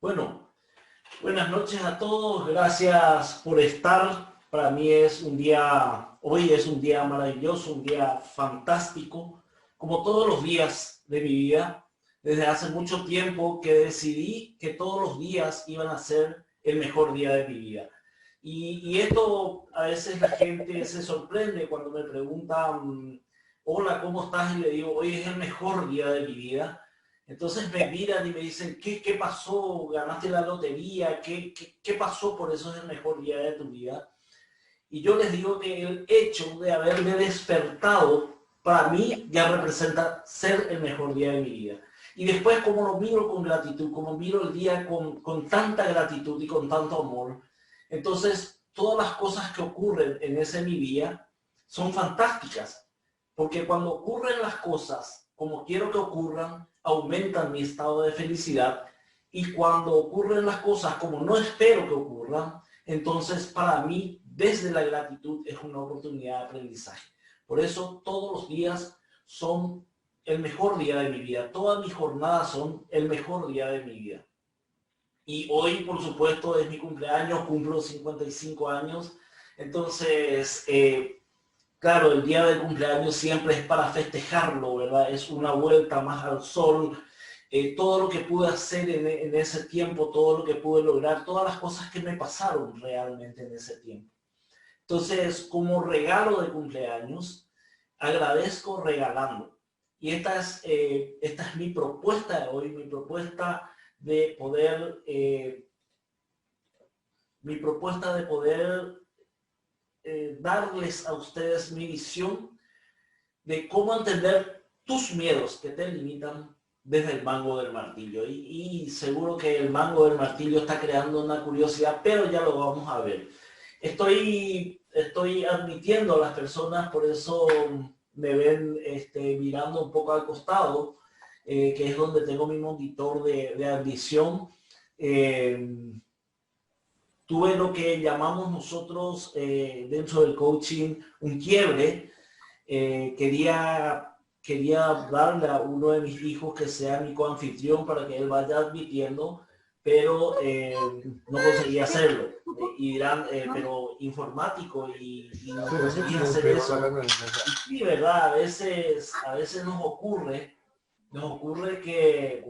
Bueno, buenas noches a todos. Gracias por estar. Para mí hoy es un día maravilloso, un día fantástico, como todos los días de mi vida. Desde hace mucho tiempo que decidí que todos los días iban a ser el mejor día de mi vida. Y esto a veces la gente se sorprende cuando me preguntan, hola, ¿cómo estás? Y le digo, hoy es el mejor día de mi vida. Entonces me miran y me dicen, ¿qué pasó? ¿Ganaste la lotería? ¿Qué pasó? Por eso es el mejor día de tu vida. Y yo les digo que el hecho de haberme despertado, para mí ya representa ser el mejor día de mi vida. Y después, como lo miro con gratitud, como miro el día con tanta gratitud y con tanto amor, entonces todas las cosas que ocurren en ese mi día son fantásticas. Porque cuando ocurren las cosas como quiero que ocurran, aumentan mi estado de felicidad. Y cuando ocurren las cosas como no espero que ocurran, entonces para mí, desde la gratitud, es una oportunidad de aprendizaje. Por eso todos los días son el mejor día de mi vida. Todas mis jornadas son el mejor día de mi vida. Y hoy, por supuesto, es mi cumpleaños, cumplo 55 años. Entonces, claro, el día del cumpleaños siempre es para festejarlo, ¿verdad? Es una vuelta más al sol. Todo lo que pude hacer en ese tiempo, todo lo que pude lograr, todas las cosas que me pasaron realmente en ese tiempo. Entonces, como regalo de cumpleaños, agradezco regalando. Y esta es mi propuesta de hoy, de poder, eh, mi propuesta de poder darles a ustedes mi visión de cómo entender tus miedos que te limitan desde el mango del martillo. Y seguro que el mango del martillo está creando una curiosidad, pero ya lo vamos a ver. Estoy admitiendo a las personas, por eso me ven mirando un poco al costado, que es donde tengo mi monitor de admisión. Tuve lo que llamamos nosotros dentro del coaching un quiebre. Quería darle a uno de mis hijos que sea mi coanfitrión para que él vaya admitiendo, pero no conseguía hacerlo. Y dirán, pero informático y no conseguís hacer eso. Y sí, verdad, a veces nos ocurre que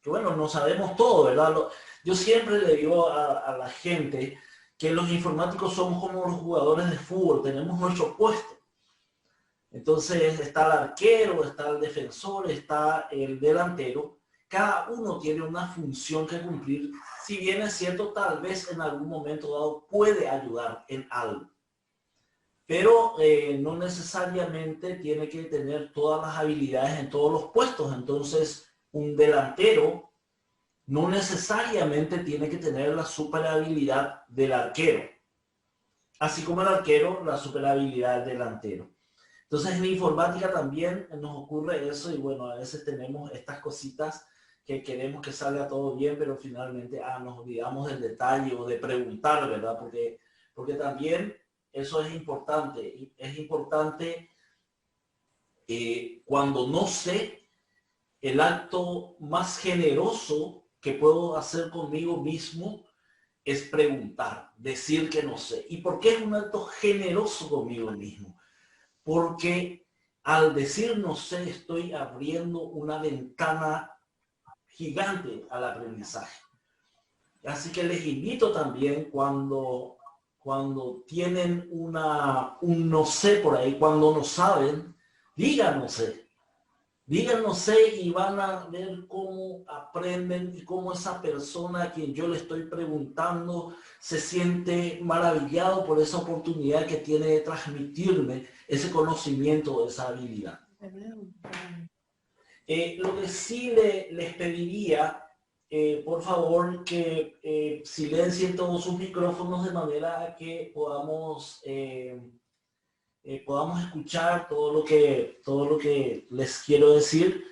bueno, no sabemos todo, ¿verdad? Yo siempre le digo a la gente que los informáticos somos como los jugadores de fútbol, tenemos nuestro puesto. Entonces está el arquero, está el defensor, está el delantero. Cada uno tiene una función que cumplir. Si bien es cierto, tal vez en algún momento dado puede ayudar en algo. Pero no necesariamente tiene que tener todas las habilidades en todos los puestos. Entonces, un delantero no necesariamente tiene que tener la super habilidad del arquero. Así como el arquero, la super habilidad del delantero. Entonces en informática también nos ocurre eso y bueno, a veces tenemos estas cositas que queremos que salga todo bien, pero finalmente nos olvidamos del detalle o de preguntar, ¿verdad? Porque también eso es importante. Es importante cuando no sé, el acto más generoso que puedo hacer conmigo mismo es preguntar, decir que no sé. ¿Y por qué es un acto generoso conmigo mismo? Porque al decir no sé, estoy abriendo una ventana gigante al aprendizaje. Así que les invito también cuando tienen un no sé por ahí, cuando no saben, digan no sé. Digan no sé y van a ver cómo aprenden y cómo esa persona a quien yo le estoy preguntando se siente maravillado por esa oportunidad que tiene de transmitirme ese conocimiento, esa habilidad. Lo que sí les pediría, por favor, que silencien todos sus micrófonos de manera que podamos escuchar todo lo que les quiero decir.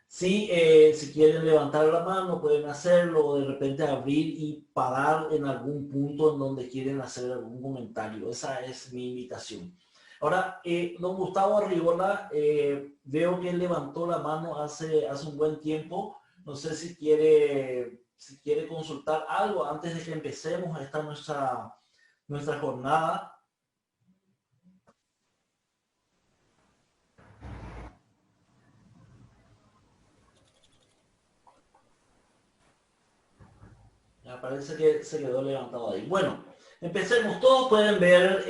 Sí, si quieren levantar la mano pueden hacerlo o de repente abrir y parar en algún punto en donde quieren hacer algún comentario. Esa es mi invitación. Ahora, don Gustavo Arriola, veo que él levantó la mano hace un buen tiempo. No sé si quiere si quiere consultar algo antes de que empecemos esta nuestra jornada. Me parece que se quedó levantado ahí. Bueno, empecemos. Todos pueden ver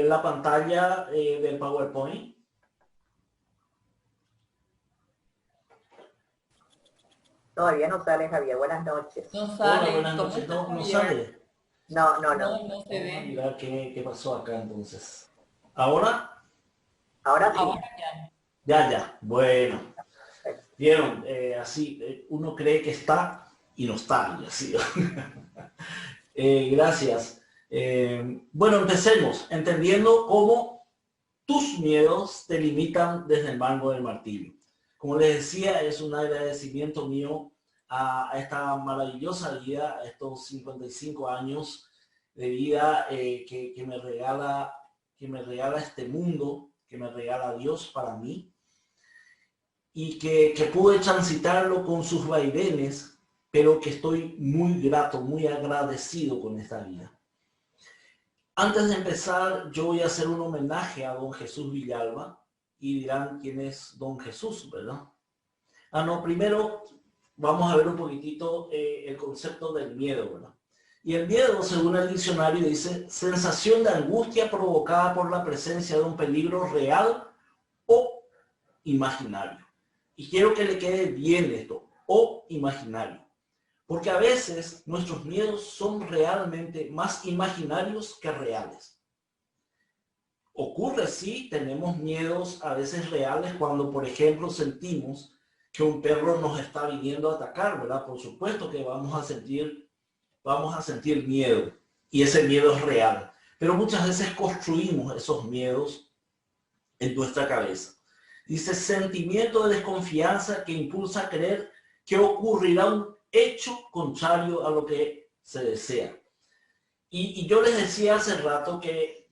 la pantalla del PowerPoint. Todavía no sale, Javier. Buenas noches. No Hola, sale. buenas ¿Cómo noches. está, No Javier? sale. No, no, no. No, no se Vamos a ve. mirar qué pasó acá entonces. ¿Ahora? Ahora sí. Ahora ya. Ya. Bueno. Vieron, así uno cree que está y no está. Y así. Gracias. Bueno, empecemos entendiendo cómo tus miedos te limitan desde el mango del martillo. Como les decía, es un agradecimiento mío a esta maravillosa vida, a estos 55 años de vida que me regala este mundo, que me regala Dios para mí, y que pude transitarlo con sus vaivenes, pero que estoy muy grato, muy agradecido con esta vida. Antes de empezar, yo voy a hacer un homenaje a don Jesús Villalba y dirán quién es don Jesús, ¿verdad? No, primero vamos a ver un poquitito el concepto del miedo, ¿verdad? Y el miedo, según el diccionario, dice sensación de angustia provocada por la presencia de un peligro real o imaginario. Y quiero que le quede bien esto, o imaginario. Porque a veces nuestros miedos son realmente más imaginarios que reales. Ocurre, sí, tenemos miedos a veces reales cuando, por ejemplo, sentimos que un perro nos está viniendo a atacar, ¿verdad? Por supuesto que vamos a sentir miedo. Y ese miedo es real. Pero muchas veces construimos esos miedos en nuestra cabeza. Dice sentimiento de desconfianza que impulsa a creer que ocurrirá un hecho contrario a lo que se desea. Y yo les decía hace rato que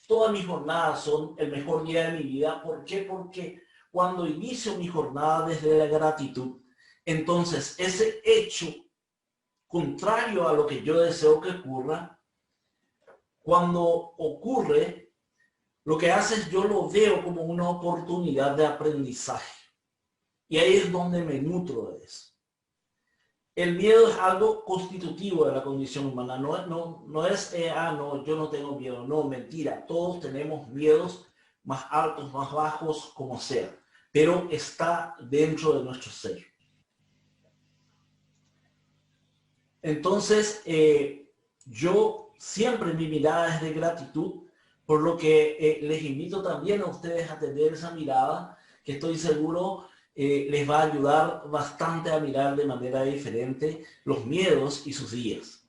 todas mis jornadas son el mejor día de mi vida. ¿Por qué? Porque cuando inicio mi jornada desde la gratitud, entonces ese hecho contrario a lo que yo deseo que ocurra, cuando ocurre, lo que hace es yo lo veo como una oportunidad de aprendizaje. Y ahí es donde me nutro de eso. El miedo es algo constitutivo de la condición humana. No es, no, yo no tengo miedo. No, mentira. Todos tenemos miedos más altos, más bajos, como sea. Pero está dentro de nuestro ser. Entonces, yo siempre mi mirada es de gratitud, por lo que les invito también a ustedes a tener esa mirada, que estoy seguro les va a ayudar bastante a mirar de manera diferente los miedos y sus días.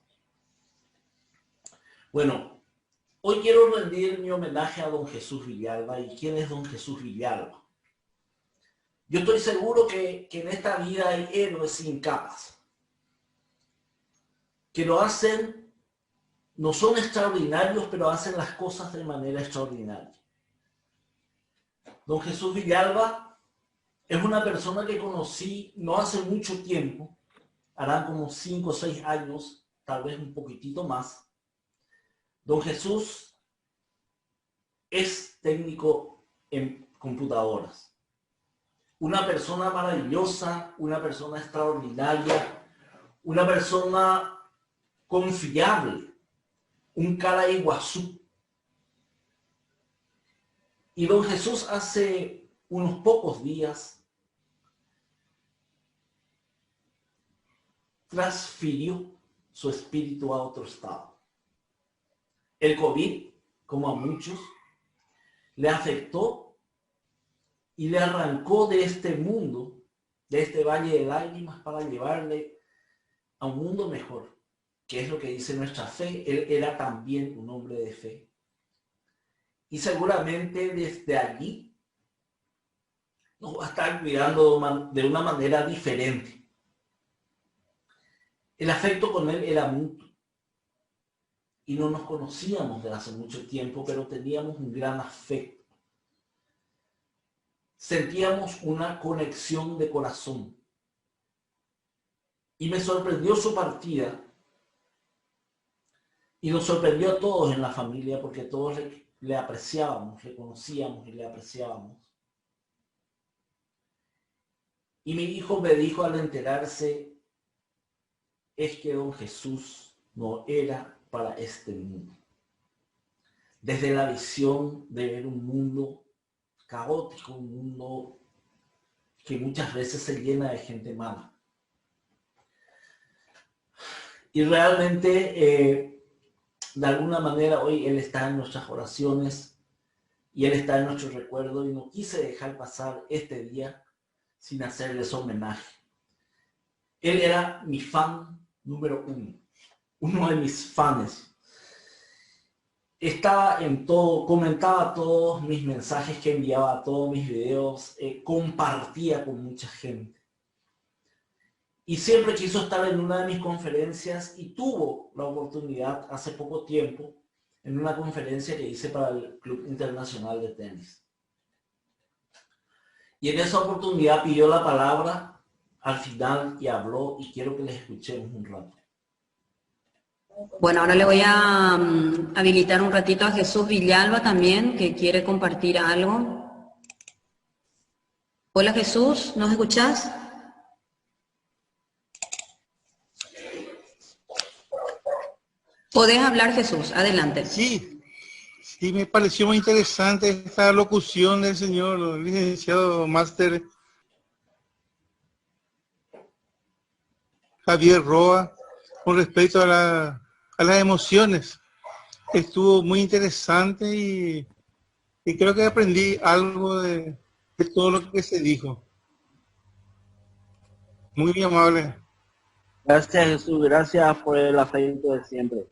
Bueno, hoy quiero rendir mi homenaje a don Jesús Villalba. ¿Y quién es don Jesús Villalba? Yo estoy seguro que en esta vida hay héroes sin capas, que lo hacen, no son extraordinarios, pero hacen las cosas de manera extraordinaria. Don Jesús Villalba es una persona que conocí no hace mucho tiempo, harán como 5 o 6 años, tal vez un poquitito más. Don Jesús es técnico en computadoras. Una persona maravillosa, una persona extraordinaria, una persona confiable, un cara iguazú. Y don Jesús hace unos pocos días transfirió su espíritu a otro estado. El COVID, como a muchos, le afectó y le arrancó de este mundo, de este valle de lágrimas, para llevarle a un mundo mejor, que es lo que dice nuestra fe. Él era también un hombre de fe. Y seguramente desde allí nos va a estar cuidando de una manera diferente. El afecto con él era mutuo. Y no nos conocíamos de hace mucho tiempo, pero teníamos un gran afecto. Sentíamos una conexión de corazón. Y me sorprendió su partida. Y nos sorprendió a todos en la familia porque todos le apreciábamos, le conocíamos y le apreciábamos. Y mi hijo me dijo al enterarse, es que don Jesús no era para este mundo. Desde la visión de ver un mundo caótico, un mundo que muchas veces se llena de gente mala. Y realmente, de alguna manera, hoy Él está en nuestras oraciones y Él está en nuestro recuerdo y no quise dejar pasar este día sin hacerles homenaje. Él era mi fan número uno de mis fans. Estaba en todo, comentaba todos mis mensajes que enviaba, todos mis videos, compartía con mucha gente. Y siempre quiso estar en una de mis conferencias y tuvo la oportunidad hace poco tiempo en una conferencia que hice para el Club Internacional de Tenis. Y en esa oportunidad pidió la palabra al final y habló y quiero que les escuchemos un rato. Bueno, ahora le voy a habilitar un ratito a Jesús Villalba también, que quiere compartir algo. Hola Jesús, ¿nos escuchás? Podés hablar, Jesús, adelante. Sí, me pareció muy interesante esta locución del señor licenciado máster Javier Roa con respecto a las emociones. Estuvo muy interesante y creo que aprendí algo de todo lo que se dijo. Muy amable. Gracias Jesús, gracias por el afecto de siempre.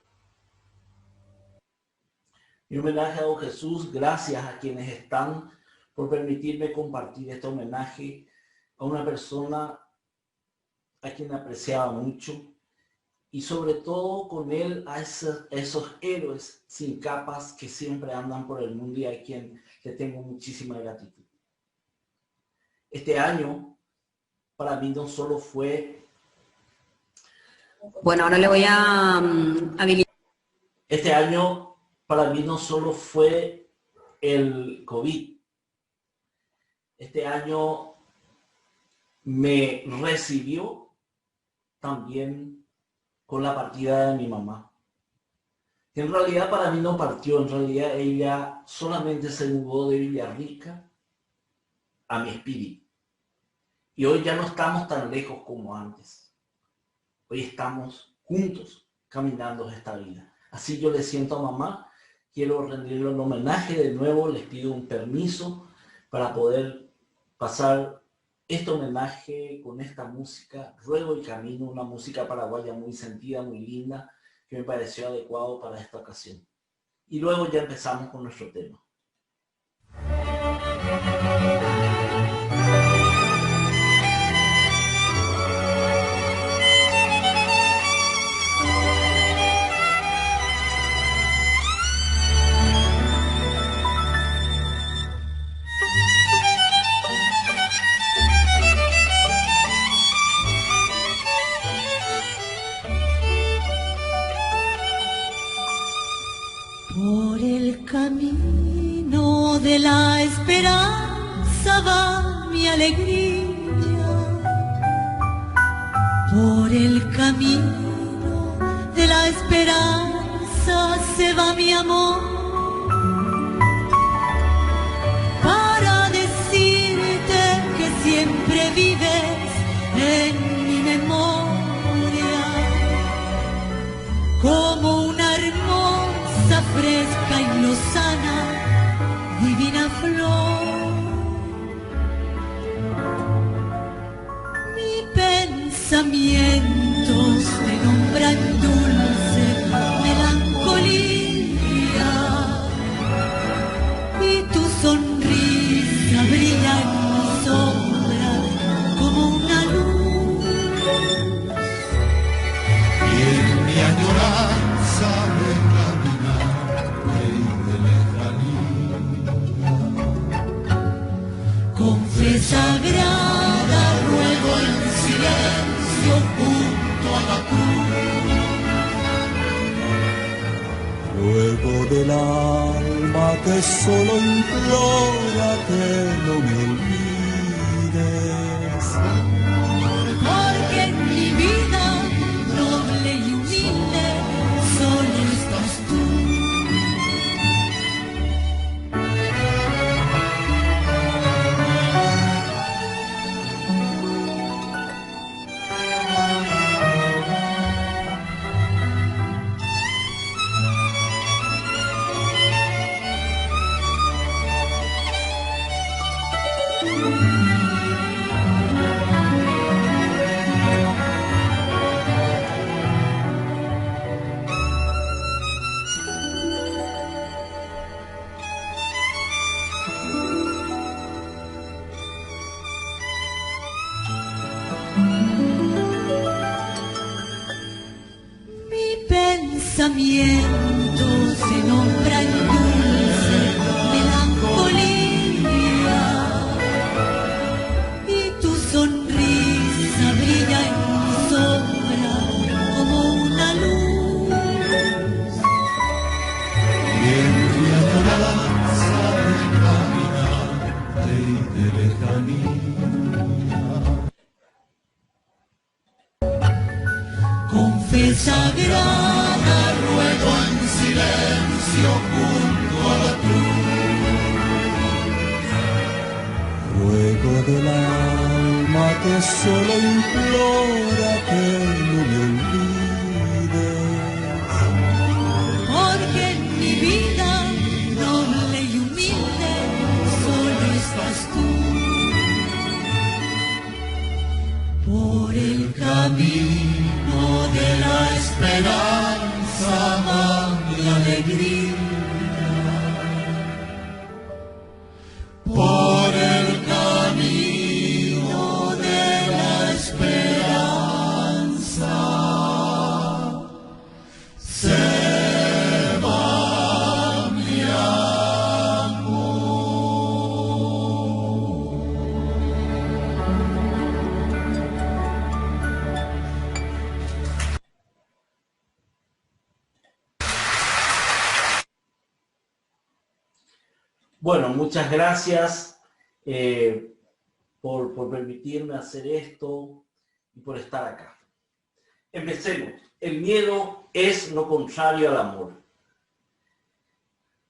Mi homenaje a don Jesús, gracias a quienes están por permitirme compartir este homenaje a una persona a quien apreciaba mucho y sobre todo con él a esos héroes sin capas que siempre andan por el mundo y a quien le tengo muchísima gratitud. Este año para mí no solo fue... Bueno, ahora le voy a habilitar. Este año para mí no solo fue el COVID. Este año me recibió también con la partida de mi mamá. Que en realidad para mí no partió, en realidad ella solamente se mudó de Villarrica a mi espíritu. Y hoy ya no estamos tan lejos como antes. Hoy estamos juntos caminando esta vida. Así yo le siento a mamá. Quiero rendirle un homenaje de nuevo. Les pido un permiso para poder pasar este homenaje con esta música. Ruego y Camino, una música paraguaya muy sentida, muy linda, que me pareció adecuado para esta ocasión. Y luego ya empezamos con nuestro tema. Por el camino de la esperanza va mi alegría. Por el camino de la esperanza se va mi amor. Para decirte que siempre vives en mi memoria como una hermosa, fresca y lozana, divina flor. Mi pensamiento se nombra en dulce melancolía y tu sonrisa brilla en mi sombra como una luz. Y en mi añoranza de caminar, rey de lejanía, Con fe sagrada ruego en silencio que solo implora que no me olvides. Porque en mi vida noble y humilde solo estás tú. Mi pensamiento se nombra en dulce melancolía y tu sonrisa brilla en mi sombra como una luz. Y en mi adoranza de caminante y de lejanía, Con fe sagrada ruego en silencio junto a la cruz. Ruego del alma que solo implora que no me olvides. porque en mi vida noble y humilde solo estás tú. Por el camino de la esperanza, amor y alegría. Por el camino de la esperanza se va mi amor. Bueno, muchas gracias por permitirme hacer esto y por estar acá. Empecemos. El miedo es lo contrario al amor.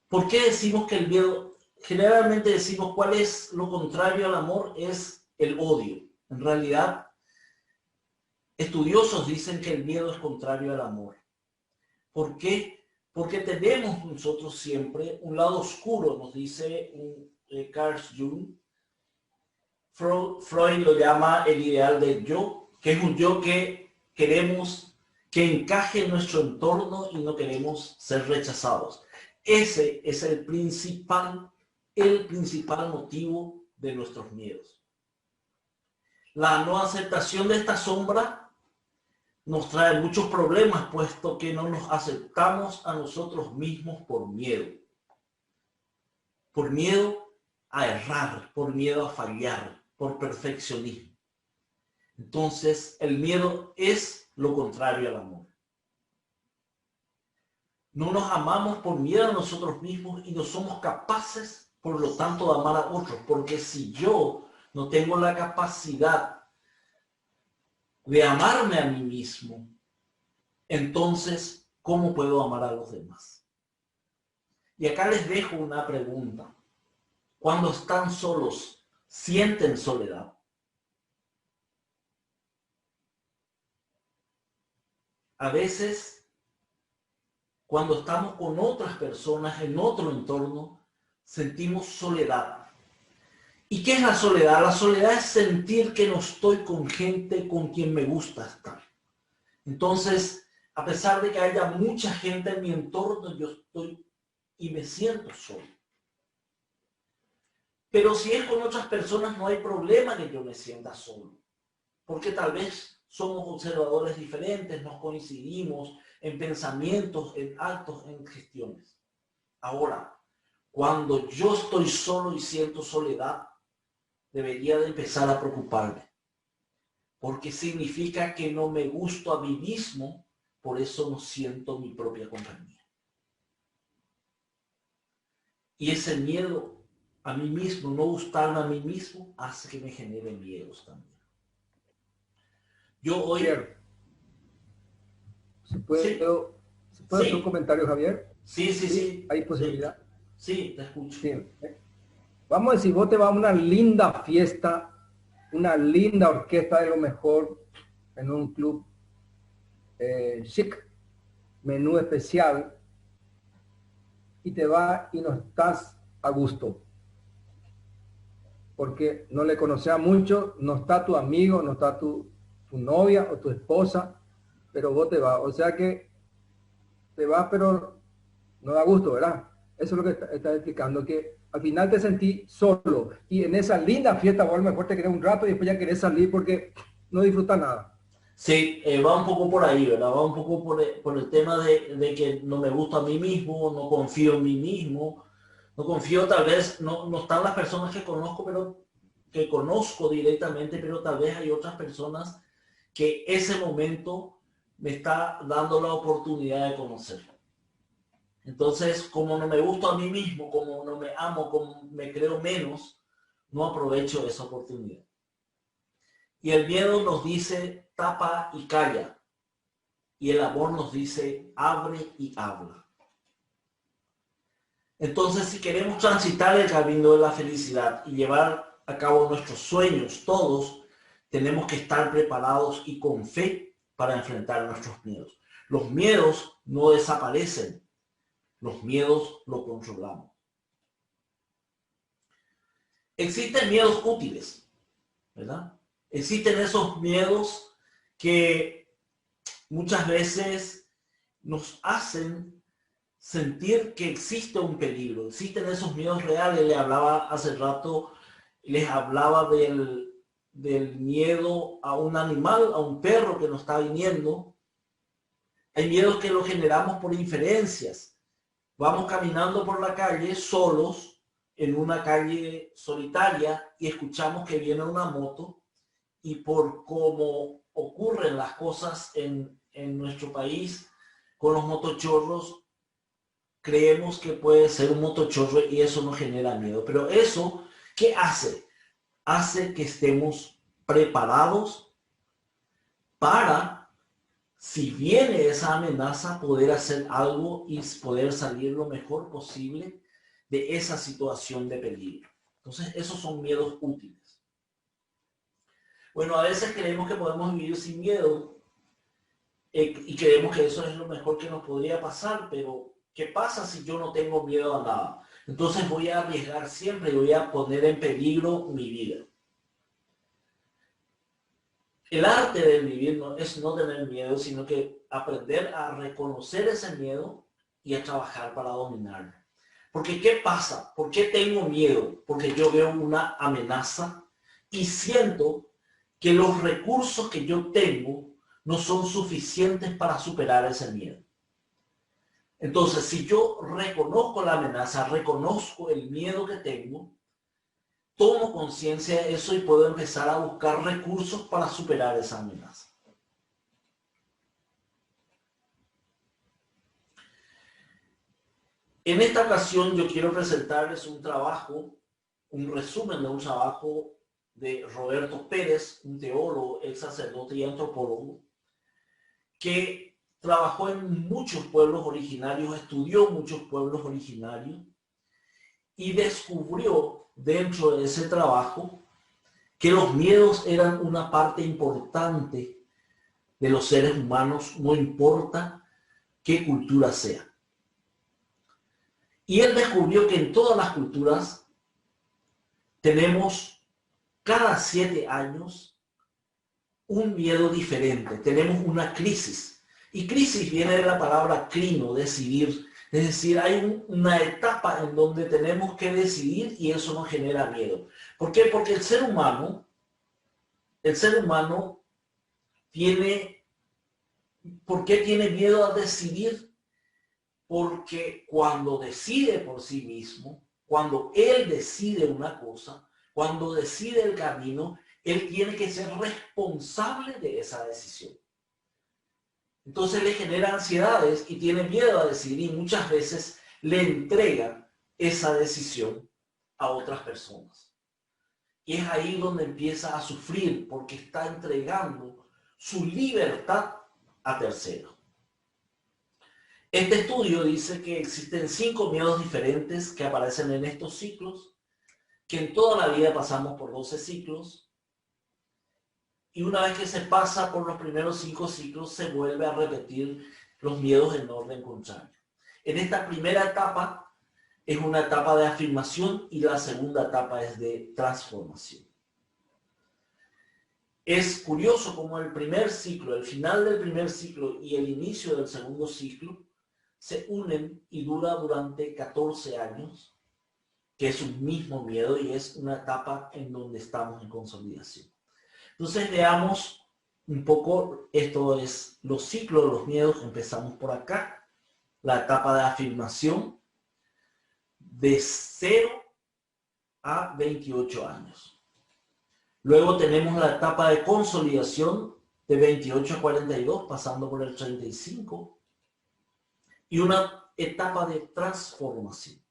¿Por qué decimos que el miedo? Generalmente decimos cuál es lo contrario al amor, es el odio. En realidad, estudiosos dicen que el miedo es contrario al amor. ¿Por qué? Porque tenemos nosotros siempre un lado oscuro, nos dice Carl Jung. Freud lo llama el ideal del yo, que es un yo que queremos que encaje en nuestro entorno y no queremos ser rechazados. Ese es el principal motivo de nuestros miedos. La no aceptación de esta sombra nos trae muchos problemas, puesto que no nos aceptamos a nosotros mismos por miedo. Por miedo a errar, por miedo a fallar, por perfeccionismo. Entonces, el miedo es lo contrario al amor. No nos amamos por miedo a nosotros mismos y no somos capaces, por lo tanto, de amar a otros. Porque si yo no tengo la capacidad de amarme a mí mismo, entonces, ¿cómo puedo amar a los demás? Y acá les dejo una pregunta. Cuando están solos, ¿sienten soledad? A veces, cuando estamos con otras personas en otro entorno, sentimos soledad. ¿Y qué es la soledad? La soledad es sentir que no estoy con gente con quien me gusta estar. Entonces, a pesar de que haya mucha gente en mi entorno, yo estoy y me siento solo. Pero si es con otras personas, no hay problema que yo me sienta solo. Porque tal vez somos observadores diferentes, nos coincidimos en pensamientos, en actos, en gestiones. Ahora, cuando yo estoy solo y siento soledad, debería de empezar a preocuparme. Porque significa que no me gusto a mí mismo, por eso no siento mi propia compañía. Y ese miedo a mí mismo, no gustarme a mí mismo, hace que me genere miedos también. Yo hoy... Javier, ¿se puede hacer un comentario, Javier? Sí. ¿Hay posibilidad? Sí, te escucho. Sí. Vamos a decir, vos te vas a una linda fiesta, una linda orquesta de lo mejor, en un club chic, menú especial, y te vas y no estás a gusto. Porque no le conoces a mucho, no está tu amigo, no está tu novia o tu esposa, pero vos te vas. O sea que te vas, pero no da gusto, ¿verdad? Eso es lo que está explicando, que al final te sentí solo. Y en esa linda fiesta, vos a lo mejor te querés un rato y después ya querés salir porque no disfrutas nada. Sí, va un poco por ahí, ¿verdad? Va un poco por el tema de que no me gusta a mí mismo, no confío en mí mismo, no confío, tal vez, no están las personas que conozco directamente, pero tal vez hay otras personas que ese momento me está dando la oportunidad de conocer. Entonces, como no me gusto a mí mismo, como no me amo, como me creo menos, no aprovecho esa oportunidad. Y el miedo nos dice tapa y calla. Y el amor nos dice abre y habla. Entonces, si queremos transitar el camino de la felicidad y llevar a cabo nuestros sueños todos, tenemos que estar preparados y con fe para enfrentar nuestros miedos. Los miedos no desaparecen. Los miedos los controlamos. Existen miedos útiles, ¿verdad? Existen esos miedos que muchas veces nos hacen sentir que existe un peligro. Existen esos miedos reales. Les hablaba hace rato, les hablaba del miedo a un animal, a un perro que nos está viniendo. Hay miedos que los generamos por inferencias. Vamos caminando por la calle solos, en una calle solitaria, y escuchamos que viene una moto, y por cómo ocurren las cosas en nuestro país con los motochorros, creemos que puede ser un motochorro y eso nos genera miedo. Pero eso, ¿qué hace? Hace que estemos preparados para, si viene esa amenaza, poder hacer algo y poder salir lo mejor posible de esa situación de peligro. Entonces, esos son miedos útiles. Bueno, a veces creemos que podemos vivir sin miedo y creemos que eso es lo mejor que nos podría pasar, pero ¿qué pasa si yo no tengo miedo a nada? Entonces voy a arriesgar siempre y voy a poner en peligro mi vida. El arte del vivir no es no tener miedo, sino que aprender a reconocer ese miedo y a trabajar para dominarlo. Porque ¿qué pasa? ¿Por qué tengo miedo? Porque yo veo una amenaza y siento que los recursos que yo tengo no son suficientes para superar ese miedo. Entonces, si yo reconozco la amenaza, reconozco el miedo que tengo, tomo conciencia de eso y puedo empezar a buscar recursos para superar esa amenaza. En esta ocasión yo quiero presentarles un trabajo, un resumen de un trabajo de Roberto Pérez, un teólogo, ex sacerdote y antropólogo, que trabajó en muchos pueblos originarios, estudió muchos pueblos originarios y descubrió dentro de ese trabajo que los miedos eran una parte importante de los seres humanos, no importa qué cultura sea. Y él descubrió que en todas las culturas tenemos cada 7 años un miedo diferente, tenemos una crisis. Y crisis viene de la palabra crino, decidir. Es decir, hay una etapa en donde tenemos que decidir y eso nos genera miedo. ¿Por qué? Porque el ser humano tiene, ¿por qué tiene miedo a decidir? Porque cuando decide por sí mismo, cuando él decide una cosa, cuando decide el camino, él tiene que ser responsable de esa decisión. Entonces le genera ansiedades y tiene miedo a decidir y muchas veces le entrega esa decisión a otras personas. Y es ahí donde empieza a sufrir porque está entregando su libertad a terceros. Este estudio dice que existen 5 miedos diferentes que aparecen en estos ciclos, que en toda la vida pasamos por 12 ciclos, y una vez que se pasa por los primeros 5 ciclos, se vuelve a repetir los miedos en orden contrario. En esta primera etapa es una etapa de afirmación y la segunda etapa es de transformación. Es curioso cómo el primer ciclo, el final del primer ciclo y el inicio del segundo ciclo se unen y dura durante 14 años, que es un mismo miedo y es una etapa en donde estamos en consolidación. Entonces veamos un poco, esto es los ciclos de los miedos. Empezamos por acá, la etapa de afirmación de 0 a 28 años. Luego tenemos la etapa de consolidación de 28 a 42, pasando por el 35, y una etapa de transformación.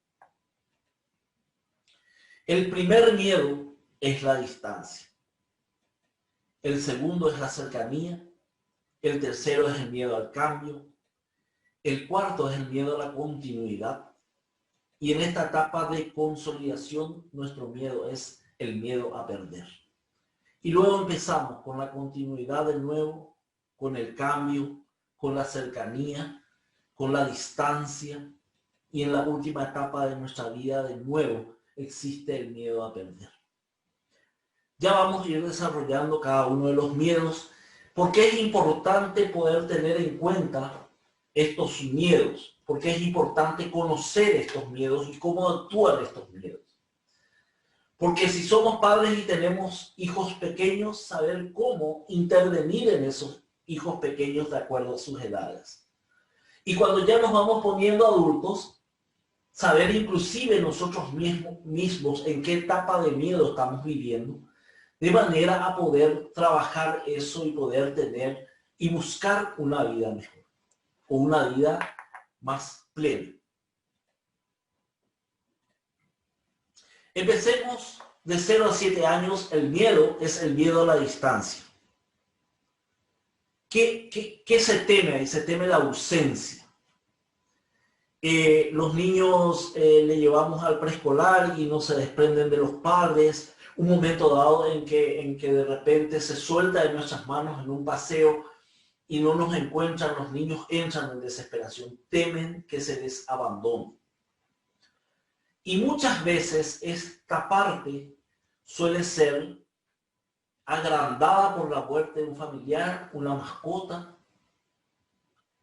El primer miedo es la distancia. El segundo es la cercanía. El tercero es el miedo al cambio. El cuarto es el miedo a la continuidad. Y en esta etapa de consolidación, nuestro miedo es el miedo a perder. Y luego empezamos con la continuidad de nuevo, con el cambio, con la cercanía, con la distancia. Y en la última etapa de nuestra vida, de nuevo, existe el miedo a perder. Ya vamos a ir desarrollando cada uno de los miedos, porque es importante poder tener en cuenta estos miedos, porque es importante conocer estos miedos y cómo actúan estos miedos. Porque si somos padres y tenemos hijos pequeños, saber cómo intervenir en esos hijos pequeños de acuerdo a sus edades. Y cuando ya nos vamos poniendo adultos, saber inclusive nosotros mismos en qué etapa de miedo estamos viviendo, de manera a poder trabajar eso y poder tener y buscar una vida mejor, o una vida más plena. Empecemos de 0 a 7 años. El miedo es el miedo a la distancia. ¿Qué se teme ahí? Se teme la ausencia. Los niños le llevamos al preescolar y no se desprenden de los padres. Un momento dado en que de repente se suelta de nuestras manos en un paseo y no nos encuentran, los niños entran en desesperación, temen que se les abandone. Y muchas veces esta parte suele ser agrandada por la muerte de un familiar, una mascota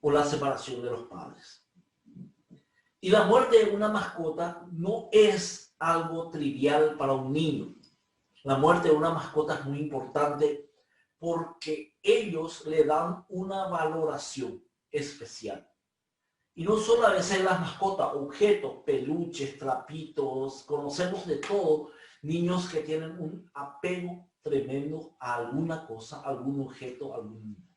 o la separación de los padres. Y la muerte de una mascota no es algo trivial para un niño. La muerte de una mascota es muy importante porque ellos le dan una valoración especial. Y no solo a veces las mascotas, objetos, peluches, trapitos, conocemos de todo, niños que tienen un apego tremendo a alguna cosa, algún objeto, algún niño.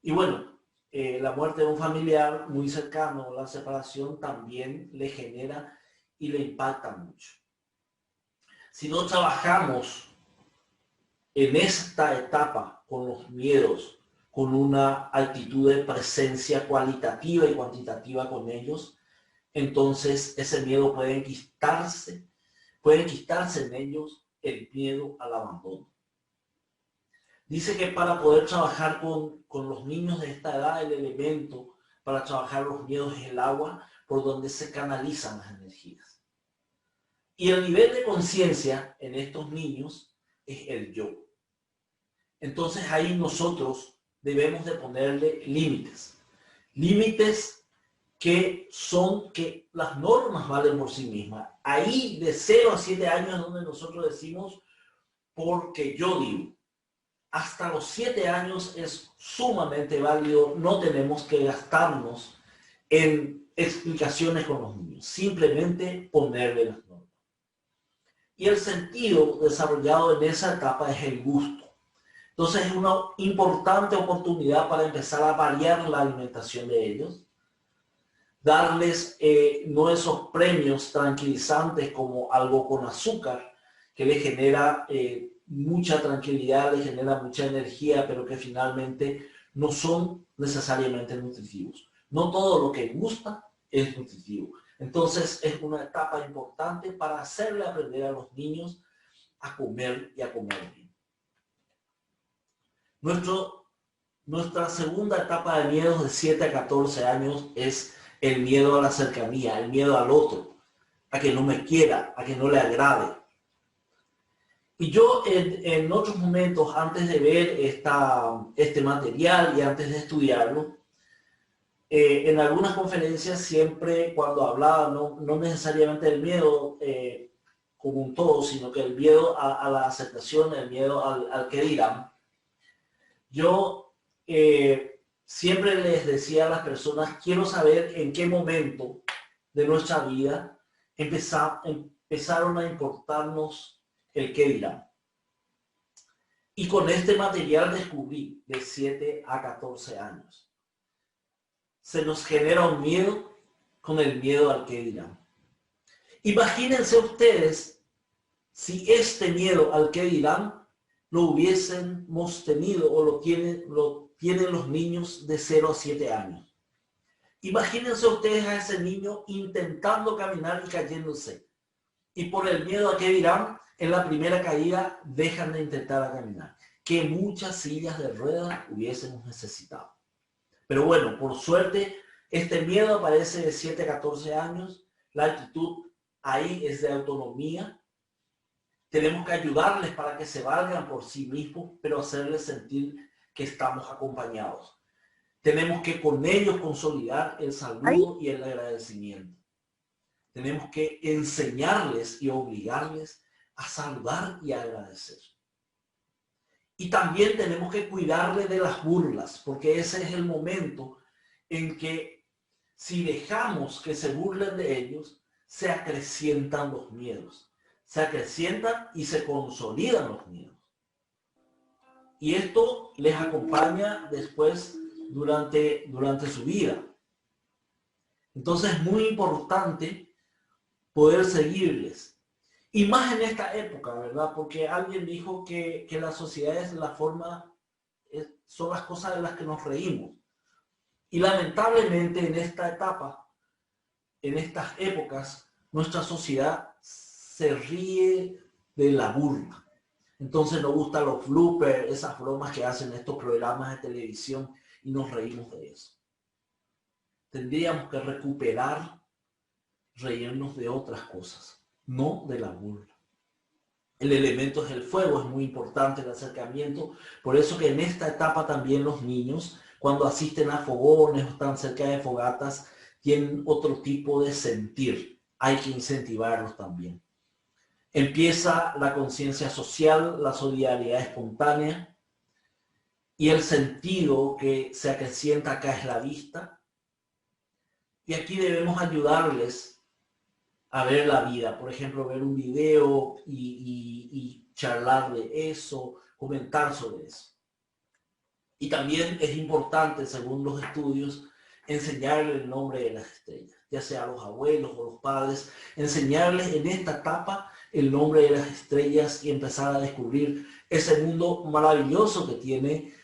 Y bueno, la muerte de un familiar muy cercano, la separación también le genera y le impacta mucho. Si no trabajamos en esta etapa con los miedos, con una actitud de presencia cualitativa y cuantitativa con ellos, entonces ese miedo puede enquistarse en ellos el miedo al abandono. Dice que para poder trabajar con los niños de esta edad, el elemento para trabajar los miedos es el agua, por donde se canalizan las energías. Y el nivel de conciencia en estos niños es el yo. Entonces ahí nosotros debemos de ponerle límites. Límites que son que las normas valen por sí mismas. Ahí de 0 a 7 años es donde nosotros decimos porque yo digo. Hasta los 7 años es sumamente válido, no tenemos que gastarnos en explicaciones con los niños, simplemente ponerle las normas. Y el sentido desarrollado en esa etapa es el gusto. Entonces es una importante oportunidad para empezar a variar la alimentación de ellos, darles no esos premios tranquilizantes como algo con azúcar, que le genera mucha tranquilidad, le genera mucha energía, pero que finalmente no son necesariamente nutritivos. No todo lo que gusta es nutritivo. Entonces es una etapa importante para hacerle aprender a los niños a comer y a comer bien. Nuestra segunda etapa de miedos de 7 a 14 años es el miedo a la cercanía, el miedo al otro, a que no me quiera, a que no le agrade. Y yo en otros momentos, antes de ver este material y antes de estudiarlo, en algunas conferencias siempre cuando hablaba, no necesariamente del miedo como un todo, sino que el miedo a la aceptación, el miedo al que dirán, yo siempre les decía a las personas, quiero saber en qué momento de nuestra vida empezaron a importarnos el qué dirán. Y con este material descubrí de 7 a 14 años. Se nos genera un miedo con el miedo al qué dirán. Imagínense ustedes si este miedo al qué dirán lo hubiésemos tenido o lo tienen los niños de 0 a 7 años. Imagínense ustedes a ese niño intentando caminar y cayéndose. Y por el miedo a qué dirán, en la primera caída dejan de intentar caminar. Que muchas sillas de ruedas hubiésemos necesitado. Pero bueno, por suerte, este miedo aparece de 7 a 14 años. La actitud ahí es de autonomía. Tenemos que ayudarles para que se valgan por sí mismos, pero hacerles sentir que estamos acompañados. Tenemos que con ellos consolidar el saludo y el agradecimiento. Tenemos que enseñarles y obligarles a saludar y a agradecer. Y también tenemos que cuidarles de las burlas, porque ese es el momento en que si dejamos que se burlen de ellos, se acrecientan los miedos. Se acrecientan y se consolidan los miedos. Y esto les acompaña después durante su vida. Entonces es muy importante poder seguirles. Y más en esta época, ¿verdad? Porque alguien dijo que la sociedad es la forma, son las cosas de las que nos reímos. Y lamentablemente en esta etapa, en estas épocas, nuestra sociedad se ríe de la burla. Entonces nos gustan los bloopers, esas bromas que hacen estos programas de televisión y nos reímos de eso. Tendríamos que recuperar, reírnos de otras cosas, no de la burla. El elemento es el fuego, es muy importante el acercamiento. Por eso que en esta etapa también los niños, cuando asisten a fogones o están cerca de fogatas, tienen otro tipo de sentir. Hay que incentivarlos también. Empieza la conciencia social, la solidaridad espontánea y el sentido que se acrecienta acá es la vista. Y aquí debemos ayudarles a ver la vida. Por ejemplo, ver un video y charlar de eso, comentar sobre eso. Y también es importante, según los estudios, enseñarles el nombre de las estrellas, ya sea a los abuelos o los padres, enseñarles en esta etapa el nombre de las estrellas y empezar a descubrir ese mundo maravilloso que tiene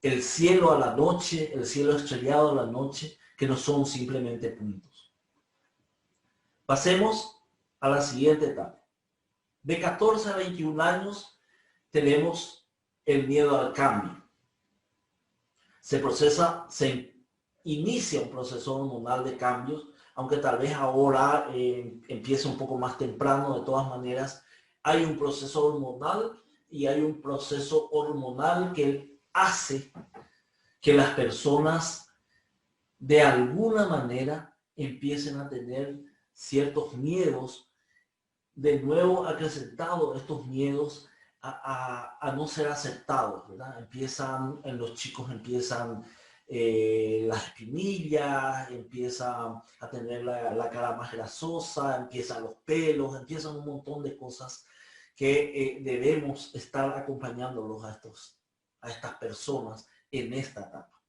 el cielo a la noche, el cielo estrellado a la noche, que no son simplemente puntos. Pasemos a la siguiente etapa. De 14 a 21 años tenemos el miedo al cambio. Se inicia un proceso hormonal de cambios, aunque tal vez ahora empiece un poco más temprano. De todas maneras, hay un proceso hormonal y hay un proceso hormonal que hace que las personas de alguna manera empiecen a tener ciertos miedos, de nuevo acrecentados estos miedos a no ser aceptados, ¿verdad? En los chicos empiezan las espinillas, empiezan a tener la cara más grasosa, empiezan los pelos, empiezan un montón de cosas que debemos estar acompañándolos a estas personas en esta etapa.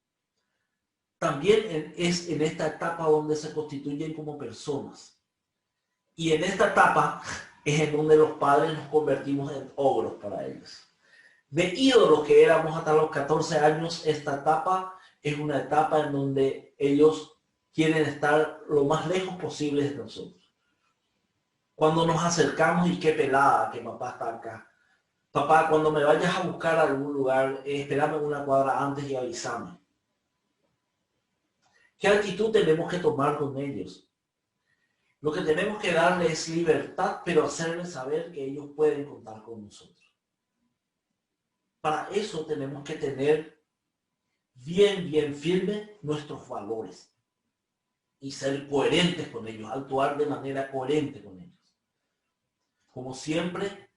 también es en esta etapa donde se constituyen como personas. Y en esta etapa es en donde los padres nos convertimos en ogros para ellos. De ídolos que éramos hasta los 14 años, esta etapa es una etapa en donde ellos quieren estar lo más lejos posible de nosotros. Cuando nos acercamos y qué pelada que papá está acá. Papá, cuando me vayas a buscar a algún lugar, espérame una cuadra antes y avísame. ¿Qué actitud tenemos que tomar con ellos? Lo que tenemos que darles es libertad, pero hacerles saber que ellos pueden contar con nosotros. Para eso tenemos que tener bien firme nuestros valores y ser coherentes con ellos, actuar de manera coherente con ellos. Como siempre,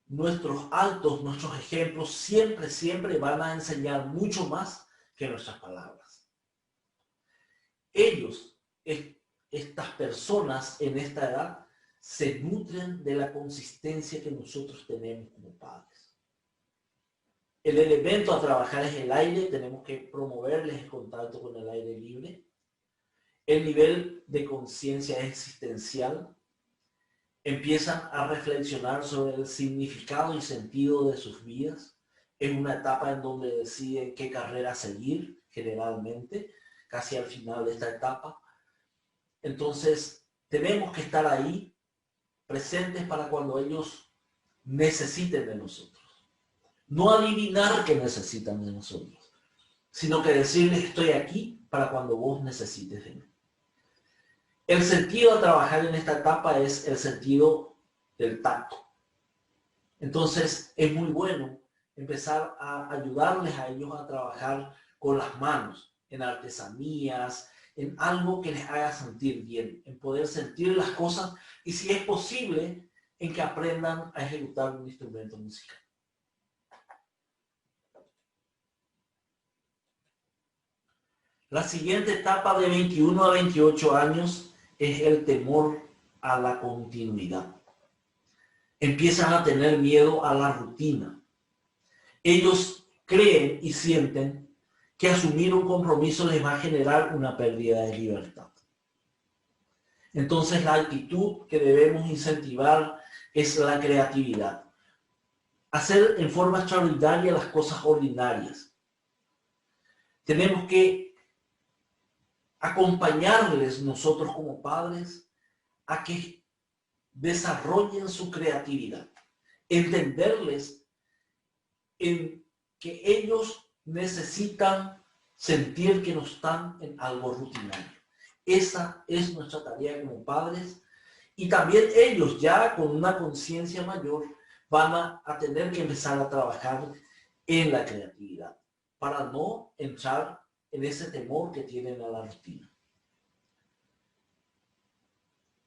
nuestros actos, nuestros ejemplos siempre van a enseñar mucho más que nuestras palabras. Ellos, estas personas en esta edad, se nutren de la consistencia que nosotros tenemos como padres. El elemento a trabajar es el aire, tenemos que promoverles el contacto con el aire libre. El nivel de conciencia es existencial. Empiezan a reflexionar sobre el significado y sentido de sus vidas. Es una etapa en donde deciden qué carrera seguir, generalmente, casi al final de esta etapa. Entonces, tenemos que estar ahí, presentes para cuando ellos necesiten de nosotros. No adivinar que necesitan de nosotros, sino que decirles estoy aquí para cuando vos necesites de mí. El sentido a trabajar en esta etapa es el sentido del tacto. Entonces es muy bueno empezar a ayudarles a ellos a trabajar con las manos, en artesanías, en algo que les haga sentir bien, en poder sentir las cosas y si es posible, en que aprendan a ejecutar un instrumento musical. La siguiente etapa de 21 a 28 años es el temor a la continuidad. Empiezan a tener miedo a la rutina. Ellos creen y sienten que asumir un compromiso les va a generar una pérdida de libertad. Entonces la actitud que debemos incentivar es la creatividad. Hacer en forma extraordinaria las cosas ordinarias. Tenemos que acompañarles nosotros como padres a que desarrollen su creatividad, entenderles en que ellos necesitan sentir que no están en algo rutinario. Esa es nuestra tarea como padres y también ellos ya con una conciencia mayor van a tener que empezar a trabajar en la creatividad para no entrar en ese temor que tienen a la rutina.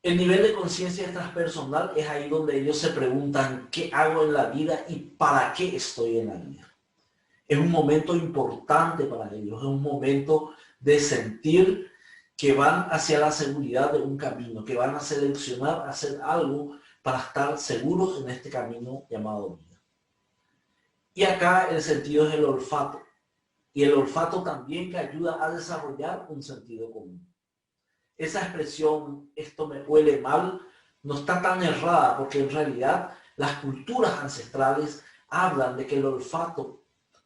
El nivel de conciencia transpersonal es ahí donde ellos se preguntan qué hago en la vida y para qué estoy en la vida. Es un momento importante para ellos, es un momento de sentir que van hacia la seguridad de un camino, que van a seleccionar hacer algo para estar seguros en este camino llamado vida. Y acá el sentido es el olfato. Y el olfato también que ayuda a desarrollar un sentido común. Esa expresión, esto me huele mal, no está tan errada porque en realidad las culturas ancestrales hablan de que el olfato